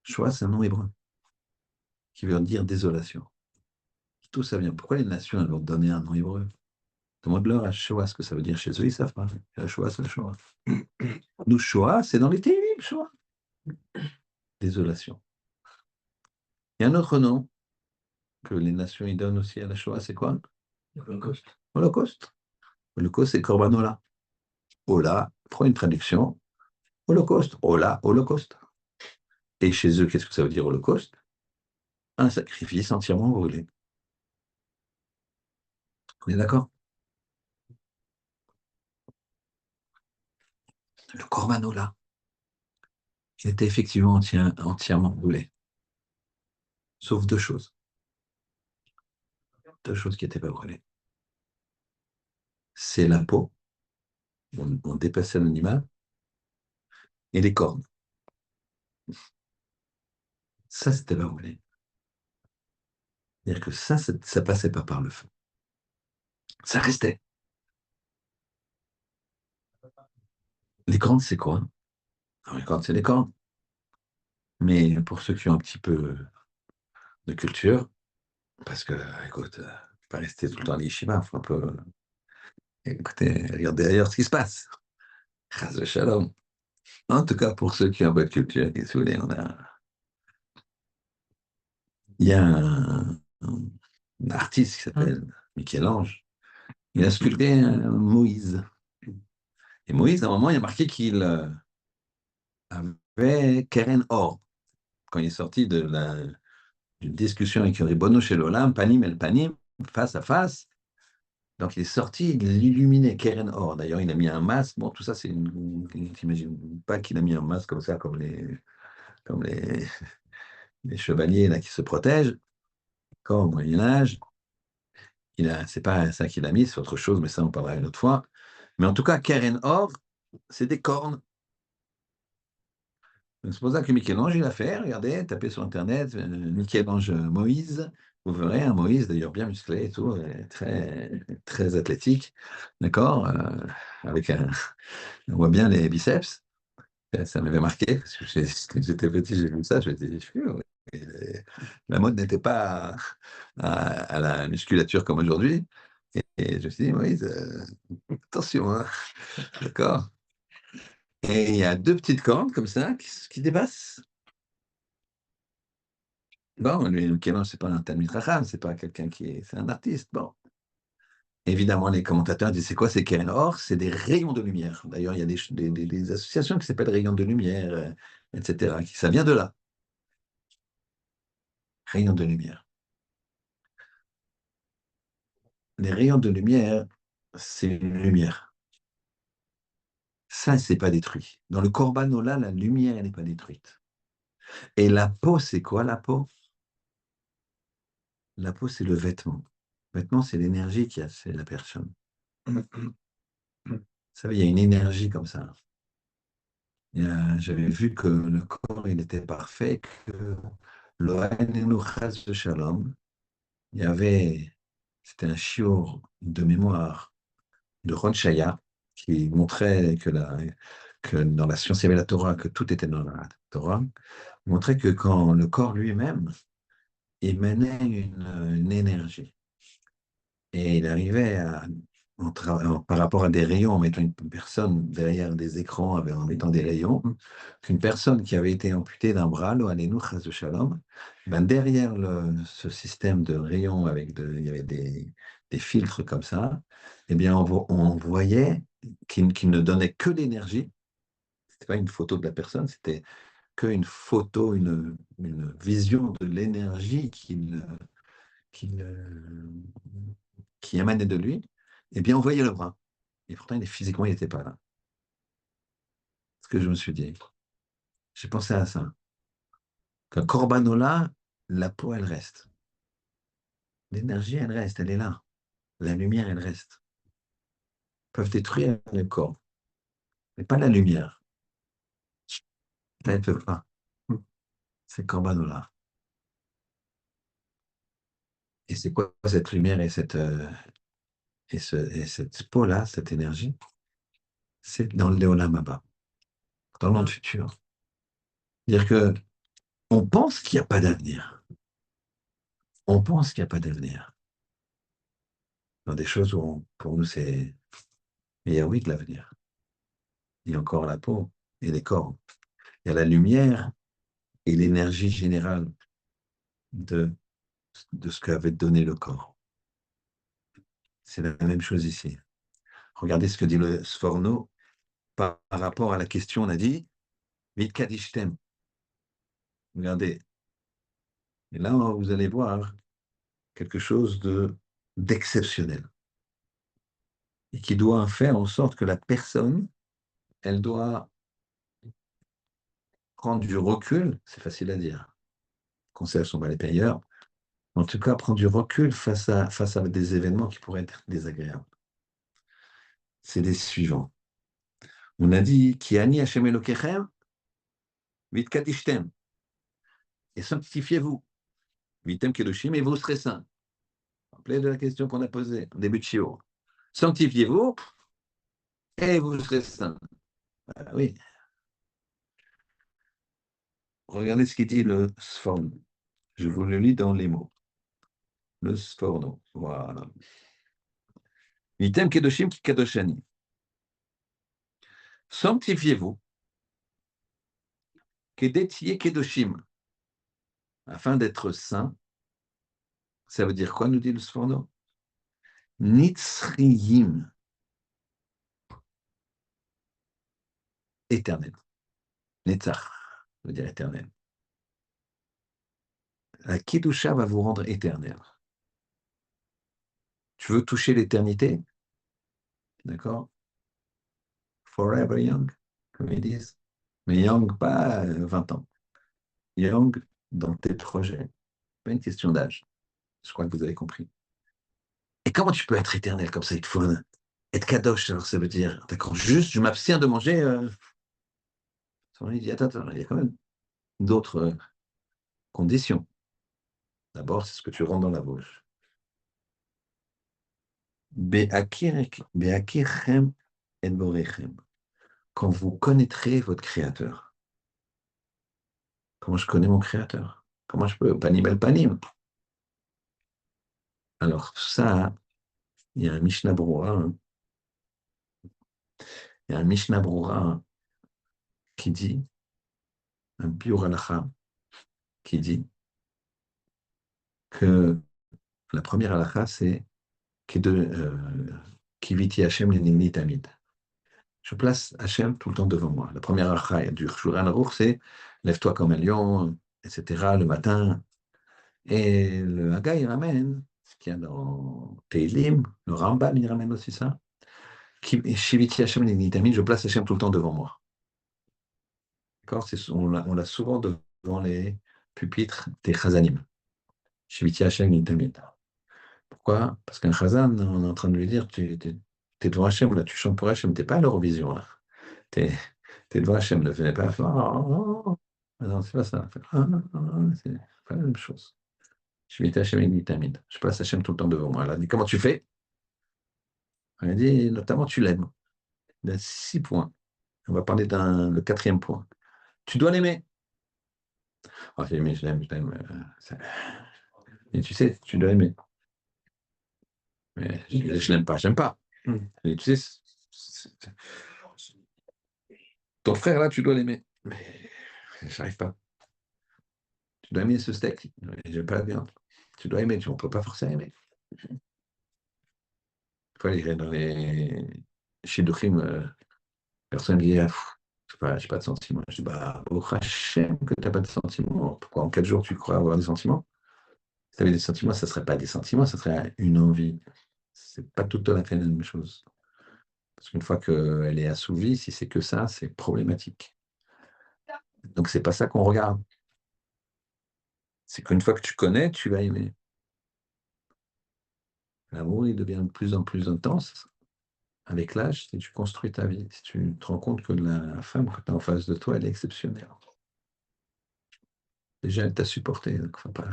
Shoah, c'est un nom hébreu, qui veut dire désolation. Tout ça vient. Pourquoi les nations elles vont donner un nom hébreu? Demande-leur à Shoah ce que ça veut dire chez eux, ils ne savent pas. La Shoah, c'est la Shoah. Nous, Shoah, c'est dans les Télim, Shoah. Désolation. Il y a un autre nom que les nations y donnent aussi à la Shoah, c'est quoi? Holocauste. Holocauste. Holocauste, c'est Corbanola. Ola, prends une traduction. Holocauste. Ola, Holocauste. Et chez eux, qu'est-ce que ça veut dire Holocauste? Un sacrifice entièrement brûlé. On est d'accord? Le Corbanola, il était effectivement entièrement brûlé. Sauf deux choses. Deux choses qui n'étaient pas brûlées. C'est la peau, on dépassait l'animal, et les cornes. Ça, c'était pas brûlé. C'est-à-dire que ça passait pas par le feu. Ça restait. Les cornes, c'est quoi? Alors, les cornes, c'est les cornes. Mais pour ceux qui ont un petit peu de culture, parce que, écoute, pas rester tout le temps à l'Yeshiva, il faut un peu écoutez, regardez ailleurs ce qui se passe. Chas de shalom. En tout cas, pour ceux qui ont un peu de culture, si vous voulez, il y a un artiste qui s'appelle Michel-Ange. Il a sculpté un Moïse. Et Moïse, à un moment, il a marqué qu'il avait Keren Or. Quand il est sorti d'une discussion avec Ribono chez l'Olam, Panim el Panim, face à face, donc il est sorti, il l'illuminait, Keren Or. D'ailleurs, il a mis un masque. Bon, tout ça, c'est t'imagines pas qu'il a mis un masque comme ça, comme les chevaliers là, qui se protègent. Quand au Moyen-Âge, c'est pas ça qu'il a mis, c'est autre chose, mais ça, on parlera une autre fois. Mais en tout cas, Keren Or, c'est des cornes. C'est pour ça que Michel-Ange, il a fait, regardez, tapez sur Internet, Michel-Ange Moïse, vous verrez un Moïse, d'ailleurs bien musclé et tout, et très, très athlétique, d'accord, avec on voit bien les biceps. Ça m'avait marqué, parce que quand j'étais petit, j'ai vu ça, je me dit, la mode n'était pas à la musculature comme aujourd'hui. Et je me suis dit, Moïse, attention, hein, d'accord. Et il y a deux petites cornes comme ça qui dépassent. Bon, lui, Kéman, c'est pas un Talmid Chacham, c'est pas quelqu'un qui est, c'est un artiste. Bon, évidemment, les commentateurs disent c'est quoi ces Keren Or? C'est des rayons de lumière. D'ailleurs, il y a des associations qui s'appellent rayons de lumière, etc. Ça vient de là, rayons de lumière. Les rayons de lumière, c'est une lumière. Ça, c'est pas détruit. Dans le Korbanola, la lumière n'est pas détruite. Et la peau, c'est quoi la peau? La peau, c'est le vêtement. Le vêtement, c'est l'énergie qui a, c'est la personne. Vous savez, il y a une énergie comme ça. J'avais vu que le corps, il était parfait, que l'Ohen Chas de Shalom, il y avait, c'était un shiur de mémoire de Ron Shaya qui montrait que dans la science, il y avait la Torah, que tout était dans la Torah, il montrait que quand le corps lui-même émanait une énergie, et il arrivait par rapport à des rayons, en mettant une personne derrière des écrans, en mettant des rayons, qu'une personne qui avait été amputée d'un bras, lo alenu chas de shalom, ben derrière ce système de rayons, il y avait des filtres comme ça, eh bien, on voyait qu'il ne donnait que l'énergie. C'était pas une photo de la personne, c'était qu'une photo, une vision de l'énergie qu'il, qui émanait de lui, eh bien, on voyait le bras. Et pourtant, physiquement, il n'était pas là. Ce que je me suis dit. J'ai pensé à ça. Qu'un corbanola, la peau, elle reste. L'énergie, elle reste, elle est là. La lumière, elle reste. Ils peuvent détruire le corps, mais pas la lumière. Elle ne peut pas. C'est corbanola. Et c'est quoi cette lumière et cette peau-là, cette énergie? C'est dans le Léolam Abba, dans le monde futur. C'est-à-dire que on pense qu'il n'y a pas d'avenir. On pense qu'il n'y a pas d'avenir. Dans des choses où, pour nous, c'est meilleur oui que l'avenir. Il y a encore la peau et les corps. Il y a la lumière et l'énergie générale de, de ce qu'avait donné le corps. C'est la même chose ici. Regardez ce que dit le Sforno par rapport à la question, on a dit, Vit Kadishtem. Regardez. Et là, vous allez voir quelque chose d'exceptionnel. Et qui doit faire en sorte que la personne, elle doit prendre du recul, c'est facile à dire, conseil son balai payeur, en tout cas prendre du recul face à des événements qui pourraient être désagréables. C'est les suivants. On a dit Ki ani Hashem Elokechem, vit kadishtem, et sanctifiez-vous, vitem kedoshim, et vous serez saints. Rappelez de la question qu'on a posée au début de Shiur. Sanctifiez-vous, et vous serez saints. Ah, oui. Regardez ce qu'il dit le Sforno. Je vous le lis dans les mots. Le Sforno. Voilà. Vitem kedoshim ki kadoshani. Sanctifiez-vous, kedetiye kedoshim, afin d'être saint. Ça veut dire quoi, nous dit le Sforno? Nitzriyim, éternel. Netzach, ça veut dire éternel. La Kedusha va vous rendre éternel. Tu veux toucher l'éternité? D'accord? Forever young, comme ils disent. Mais young, pas 20 ans. Young dans tes projets. Pas une question d'âge. Je crois que vous avez compris. Et comment tu peux être éternel comme ça? Il te faut être kadosh, alors ça veut dire, d'accord, juste je m'abstiens de manger. Il dit, attends, il y a quand même d'autres conditions. D'abord, c'est ce que tu rentres dans la bouche. Be'akirchem et borechem. Quand vous connaîtrez votre Créateur. Comment je connais mon Créateur? Comment je peux? Panim el panim. Alors, ça, il y a un Mishnah Brura, hein. Il y a un Mishnah Brura, hein, qui dit, un Biur Halacha, qui dit que la première halakha, c'est Kiviti Hashem lenini tamid. Je place Hachem tout le temps devant moi. La première halakha du Shulchan Aruch, c'est lève-toi comme un lion, etc., le matin. Et le Haga, il ramène ce qu'il y a dans Teilim, le Rambam, il ramène aussi ça. Shiviti Hashem lenini tamid, je place Hachem tout le temps devant moi. D'accord? On l'a souvent devant les pupitres des Chazanim. Shiviti Hashem lenini tamid. Pourquoi? Parce qu'un Chazan, on est en train de lui dire, tu es devant Hachem, là, tu chantes pour Hachem, tu n'es pas à l'Eurovision, là. Tu es devant Hachem, ne venez pas faire. Non, c'est pas ça. C'est pas la même chose. Je vais Hachem et Tamid. Je place Hachem tout le temps devant moi. Elle a dit, comment tu fais? Elle a dit, notamment, tu l'aimes. Il y a 6 points. On va parler le quatrième point. Tu dois l'aimer. Ah, j'ai aimé, je l'aime, je l'aime. Et tu sais, tu dois aimer. Mais je l'aime pas, j'aime pas. Et tu sais, ton frère, là, tu dois l'aimer. Mais j'arrive pas. Tu dois aimer ce steak. J'aime pas la viande. Tu dois aimer. On ne peut pas forcer à aimer. Il faut aller dans les shidduchim. Personne dit, ah, j'ai pas de sentiments. Je dis, bah, au Hachem que tu n'as pas de sentiments. Pourquoi en 4 jours tu crois avoir des sentiments? Si tu avais des sentiments, ça ne serait pas des sentiments, ça serait une envie. C'est pas tout à fait la même chose. Parce qu'une fois qu'elle est assouvie, si c'est que ça, c'est problématique. Donc, c'est pas ça qu'on regarde. C'est qu'une fois que tu connais, tu vas aimer. L'amour, il devient de plus en plus intense avec l'âge si tu construis ta vie, si tu te rends compte que la femme que tu as en face de toi, elle est exceptionnelle. Déjà, elle t'a supporté, donc faut pas.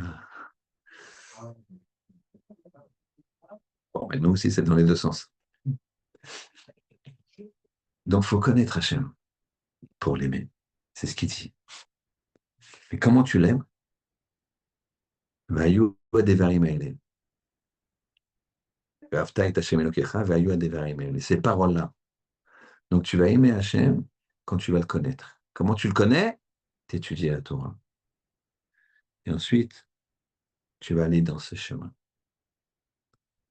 Bon, mais nous aussi, c'est dans les deux sens. Donc, il faut connaître Hachem pour l'aimer. C'est ce qu'il dit. Et comment tu l'aimes? Vayu adevarim haele. Ve'afta et Hachem Elokecha, vayu adevarim haele. Ces paroles-là. Donc, tu vas aimer Hachem quand tu vas le connaître. Comment tu le connais? Tu étudies la Torah. Et ensuite, tu vas aller dans ce chemin.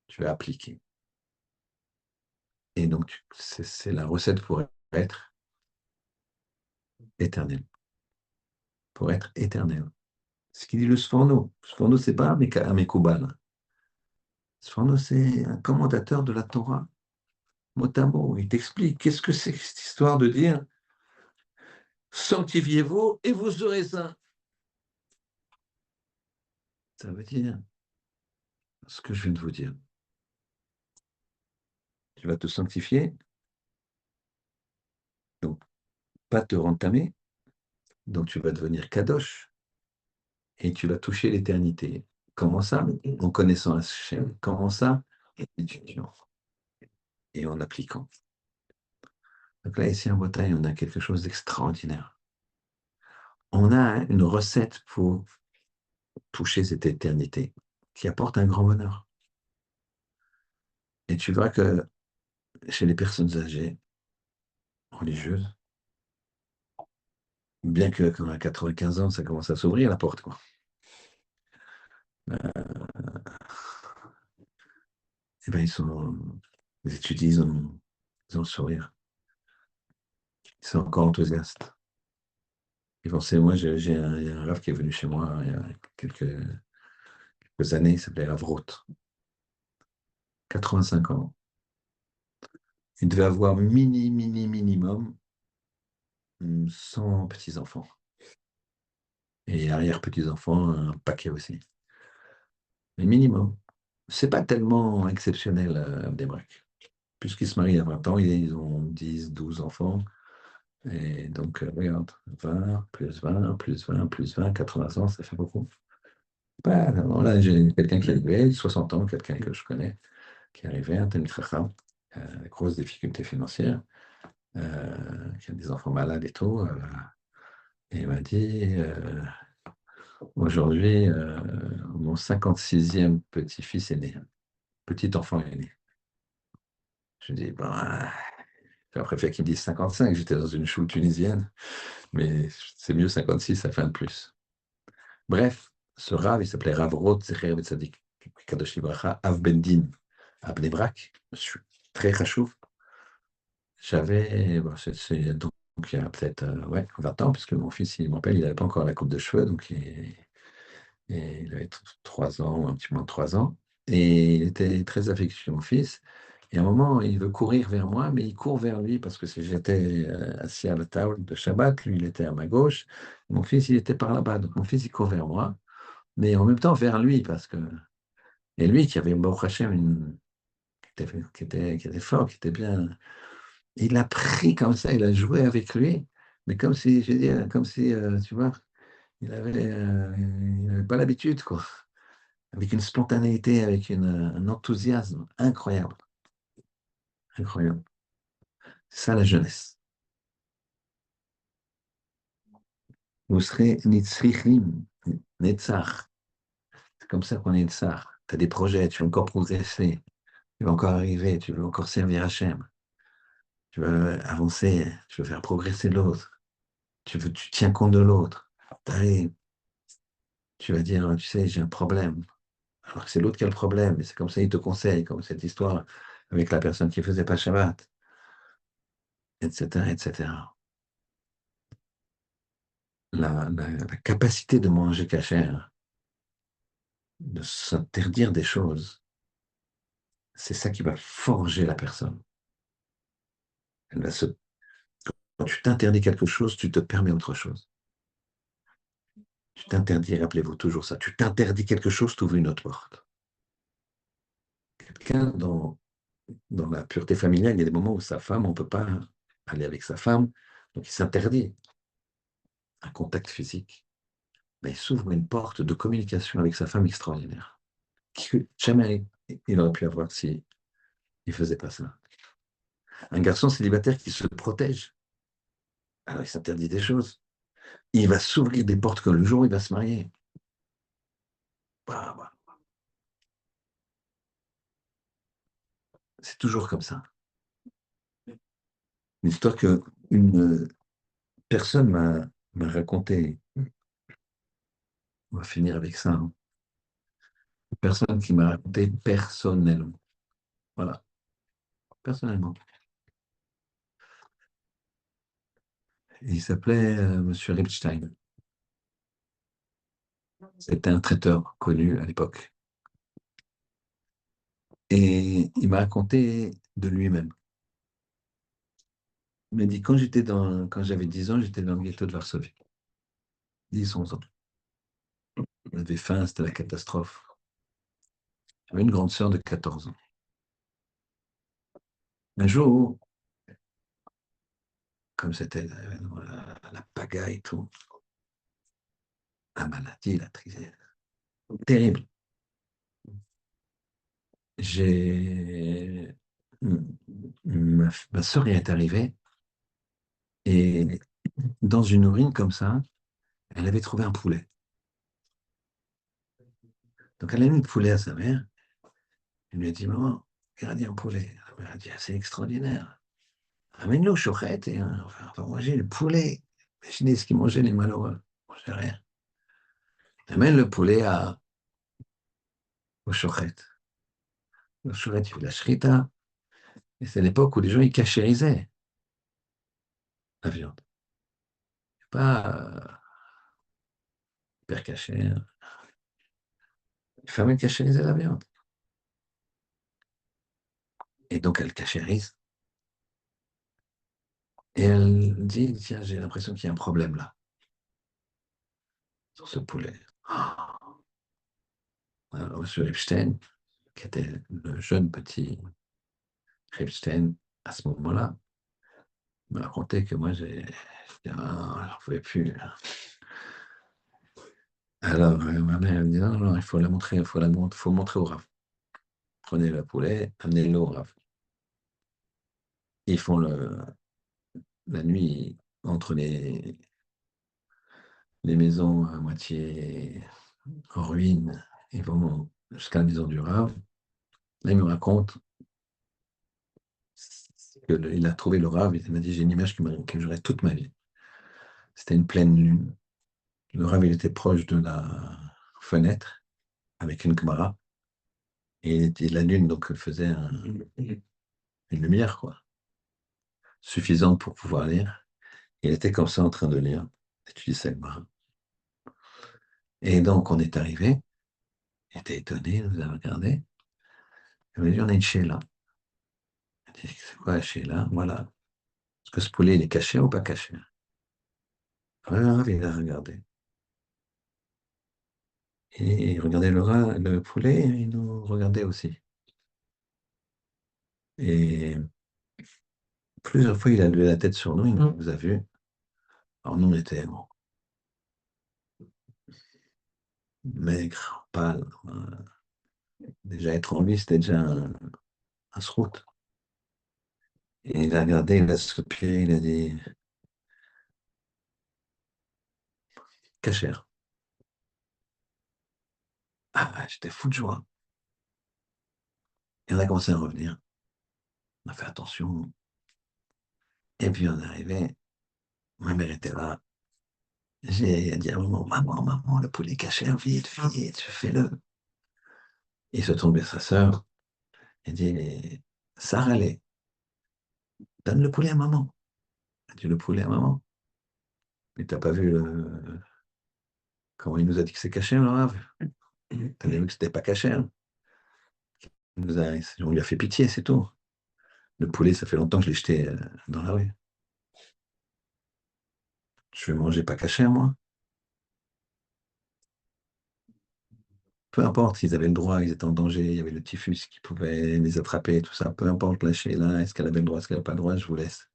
Tu vas appliquer. Et donc, c'est la recette pour être éternel. Pour être éternel. Ce qu'il dit le Sforno. Sforno, ce n'est pas un Mekoubal. Sforno, c'est un commentateur de la Torah. Mot à mot. Il t'explique qu'est-ce que c'est cette histoire de dire sanctifiez-vous et vous serez saints. Ça veut dire ce que je viens de vous dire. Tu vas te sanctifier, donc pas te rentamer, donc tu vas devenir kadosh et tu vas toucher l'éternité. Comment ça? En connaissant Hachem. Comment ça? En étudiant et en appliquant. Donc là, ici en Bretagne, on a quelque chose d'extraordinaire. On a une recette pour toucher cette éternité qui apporte un grand bonheur. Et tu verras que chez les personnes âgées, religieuses, bien que quand on a 95 ans, ça commence à s'ouvrir la porte, quoi. Eh ben, ils étudient, ils ont le sourire. Ils sont encore enthousiastes. Ils vont, moi, il y a un rave qui est venu chez moi il y a quelques années, il s'appelait Rav Roth. 85 ans. Il devait avoir minimum 100 petits-enfants. Et arrière-petits-enfants, un paquet aussi. Mais minimum. C'est pas tellement exceptionnel à Abdelbrak. Puisqu'ils se marient à 20 ans, ils ont 10, 12 enfants. Et donc, regarde, 20, plus 20, plus 20, plus 20, 80 ans, ça fait beaucoup. Pas, non, là, j'ai quelqu'un qui est arrivé, 60 ans, quelqu'un que je connais, qui est arrivé, un Tamil Chacham, grosses difficultés financières, qui a des enfants malades et tout. Et il m'a dit, aujourd'hui, mon 56e petit-fils est né, petit enfant est né. Je dis, bon, j'aurais préféré qu'il me dise 55, j'étais dans une choule tunisienne, mais c'est mieux 56, ça fait un de plus. Bref, ce Rav, il s'appelait Rav Roth Zecher Betzadik, Kadosh Libracha, Av Bendin, à Bnei Brak, monsieur très chachouf. J'avais, bon, donc il y a peut-être ouais, 20 ans, puisque mon fils, il m'appelle, il n'avait pas encore la coupe de cheveux, donc il avait 3 ans, ou un petit moins de 3 ans. Et il était très affectueux, mon fils. Et à un moment, il veut courir vers moi, mais il court vers lui parce que si j'étais assis à la table de Shabbat, lui, il était à ma gauche. Mon fils, il était par là-bas. Donc mon fils, il court vers moi, mais en même temps vers lui parce que. Et lui qui avait, Baruch Hashem, qui était fort, qui était bien. Il l'a pris comme ça, il a joué avec lui, mais comme si, je veux dire, comme si, tu vois, il avait pas l'habitude, quoi. Avec une spontanéité, avec un enthousiasme incroyable, incroyable. C'est ça la jeunesse. Vous serez Nitzrichim, Netzach. C'est comme ça qu'on est Netzach. Tu as des projets, tu veux encore progresser, tu veux encore arriver, tu veux encore servir Hachem, tu veux avancer, tu veux faire progresser l'autre, tu tiens compte de l'autre. T'arrives, tu vas dire, tu sais, j'ai un problème. Alors que c'est l'autre qui a le problème, et c'est comme ça il te conseille, comme cette histoire avec la personne qui faisait pas Shabbat, etc., etc. La capacité de manger cachère, de s'interdire des choses, c'est ça qui va forger la personne. Elle va se... Quand tu t'interdis quelque chose, tu te permets autre chose. Tu t'interdis, rappelez-vous toujours ça, tu t'interdis quelque chose, tu ouvres une autre porte. Quelqu'un dans la pureté familiale, il y a des moments où sa femme, on ne peut pas aller avec sa femme, donc il s'interdit un contact physique. Mais il s'ouvre une porte de communication avec sa femme extraordinaire, que jamais il aurait pu avoir si il ne faisait pas ça. Un garçon célibataire qui se protège, alors il s'interdit des choses. Il va s'ouvrir des portes que le jour où il va se marier. Bah, bah, c'est toujours comme ça. Une histoire qu'une personne m'a racontée. On va finir avec ça, hein. Une personne qui m'a raconté personnellement. Voilà, personnellement. Il s'appelait Monsieur Ripstein. C'était un traiteur connu à l'époque. Et il m'a raconté de lui-même. Il m'a dit, quand j'avais 10 ans, j'étais dans le ghetto de Varsovie. 10, 11 ans. On avait faim, c'était la catastrophe. J'avais une grande sœur de 14 ans. Un jour, comme c'était la pagaille et tout, la maladie, la tristesse, terrible. J'ai... Ma sœur est arrivée et dans une urine comme ça, elle avait trouvé un poulet. Donc elle a mis le poulet à sa mère. Elle lui a dit, maman, regarde, il y a un poulet. La mère a dit, ah, c'est extraordinaire. Amène-le au chourette et on va manger le poulet. Imaginez ce qu'ils mangeaient les malheureux. Ils mangeaient rien. Amène le poulet au chourette. Au chourette, il fait la shrita. Et c'est l'époque où les gens, ils cachérisaient la viande. Pas hyper cachère. Il fallait cachériser la viande. Et donc, elle cachérise. Et elle dit, tiens, j'ai l'impression qu'il y a un problème là, sur ce poulet. Alors, M. Epstein, qui était le jeune petit Epstein à ce moment-là, m'a raconté que moi, j'en pouvais plus. Alors, ma mère elle me dit, non, non, il faut la montrer, faut montrer au Rav. Prenez le poulet, amenez-le au Rav. Ils font la nuit entre les maisons à moitié en ruine. Ils vont jusqu'à la maison du Rav. Là, il me raconte qu'il a trouvé le Rav. Il m'a dit, j'ai une image que j'aurai toute ma vie. C'était une pleine lune. Le Rav, il était proche de la fenêtre avec une Gemara. Et la lune, donc, faisait une lumière, quoi, suffisante pour pouvoir lire. Il était comme ça en train de lire, étudier sa Gemara. Et donc, on est arrivé. Il était étonné, il nous a regardé. Il m'a dit, on a une Sheila. Il a dit, c'est quoi la Sheila? Voilà. Est-ce que ce poulet, il est caché ou pas caché? Le Rav, il a regardé. Et il regardait le poulet, et il nous regardait aussi. Et plusieurs fois, il a levé la tête sur nous, il nous a vus. Alors nous, on était bon, maigres, pâles. Déjà être en vie, c'était déjà un srout. Et il a regardé, il a soupiré, il a dit cachère. Ah, ouais, j'étais fou de joie. Et on a commencé à revenir. On a fait attention. Et puis on est arrivé. Ma mère était là. J'ai dit à maman, maman, maman, le poulet cachère, vite, vite, fais-le. Il se tombait sa sœur. Il dit, Sarah, allez, donne le poulet à maman. Elle dit le poulet à maman. Mais t'as pas vu comment il nous a dit que c'est caché, le Rav? T'avais vu que c'était pas caché, hein. On lui a fait pitié, c'est tout. Le poulet, ça fait longtemps que je l'ai jeté dans la rue. Je vais manger pas caché, moi. Peu importe s'ils avaient le droit, ils étaient en danger, il y avait le typhus qui pouvait les attraper, tout ça. Peu importe, lâchez là, est-ce qu'elle avait le droit, est-ce qu'elle n'a pas le droit, je vous laisse.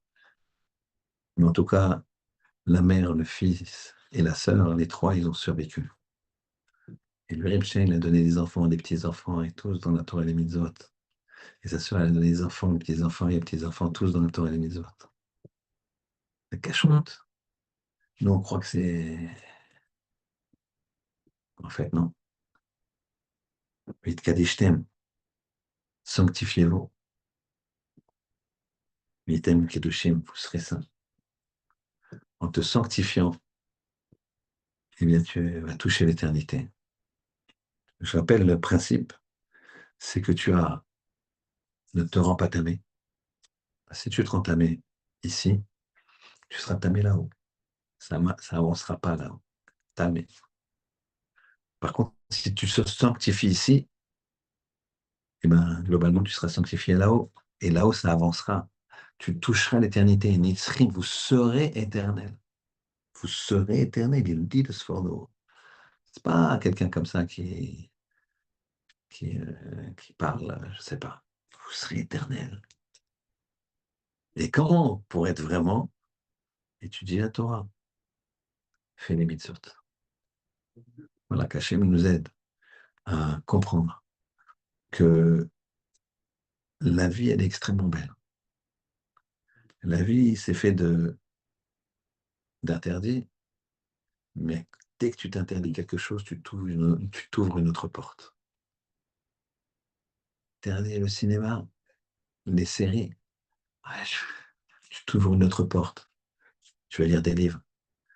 Mais en tout cas, la mère, le fils et la sœur, les trois, ils ont survécu. Et le Reb Shein, il a donné des enfants, des petits-enfants, et tous dans la Torah et les mitzvot. Et sa sœur, elle a donné des enfants, des petits-enfants et des petits-enfants, tous dans la Torah et les mitzvot. La cache-honte. Nous, on croit que c'est. En fait, non. Vite Kadishtem, sanctifiez-vous. Vitem Kedushim, vous serez saints. En te sanctifiant, eh bien, tu vas toucher l'éternité. Je rappelle le principe, c'est que ne te rends pas tamé. Si tu te rends tamé ici, tu seras tamé là-haut. Ça avancera pas là-haut. Tamé. Par contre, si tu te sanctifies ici, eh ben, globalement, tu seras sanctifié là-haut. Et là-haut, ça avancera. Tu toucheras l'éternité. Nitzrim, vous serez éternel. Vous serez éternel, il le dit de Sforno. C'est pas quelqu'un comme ça qui parle, je sais pas. Vous serez éternel. Et comment, pour être vraiment, étudier la Torah, faire les mitzvot. Voilà, qu'Hachem nous aide à comprendre que la vie, elle est extrêmement belle. La vie, c'est fait d'interdits, mais dès que tu t'interdis quelque chose, tu t'ouvres une autre porte. Interdire le cinéma, les séries, ouais, tu t'ouvres une autre porte. Tu vas lire des livres,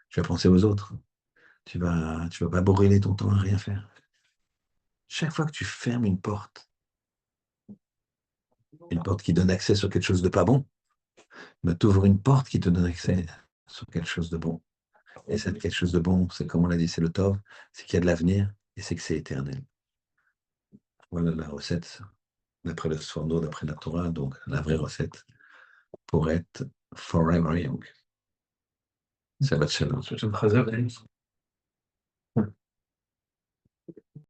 tu vas penser aux autres. Tu vas pas brûler ton temps à rien faire. Chaque fois que tu fermes une porte qui donne accès sur quelque chose de pas bon, mais tu ouvres une porte qui te donne accès sur quelque chose de bon. Et c'est quelque chose de bon, c'est comme on l'a dit, c'est le Tov, c'est qu'il y a de l'avenir et c'est que c'est éternel. Voilà la recette, d'après le Sforno, d'après la Torah, donc la vraie recette pour être forever young. Shabbat shalom.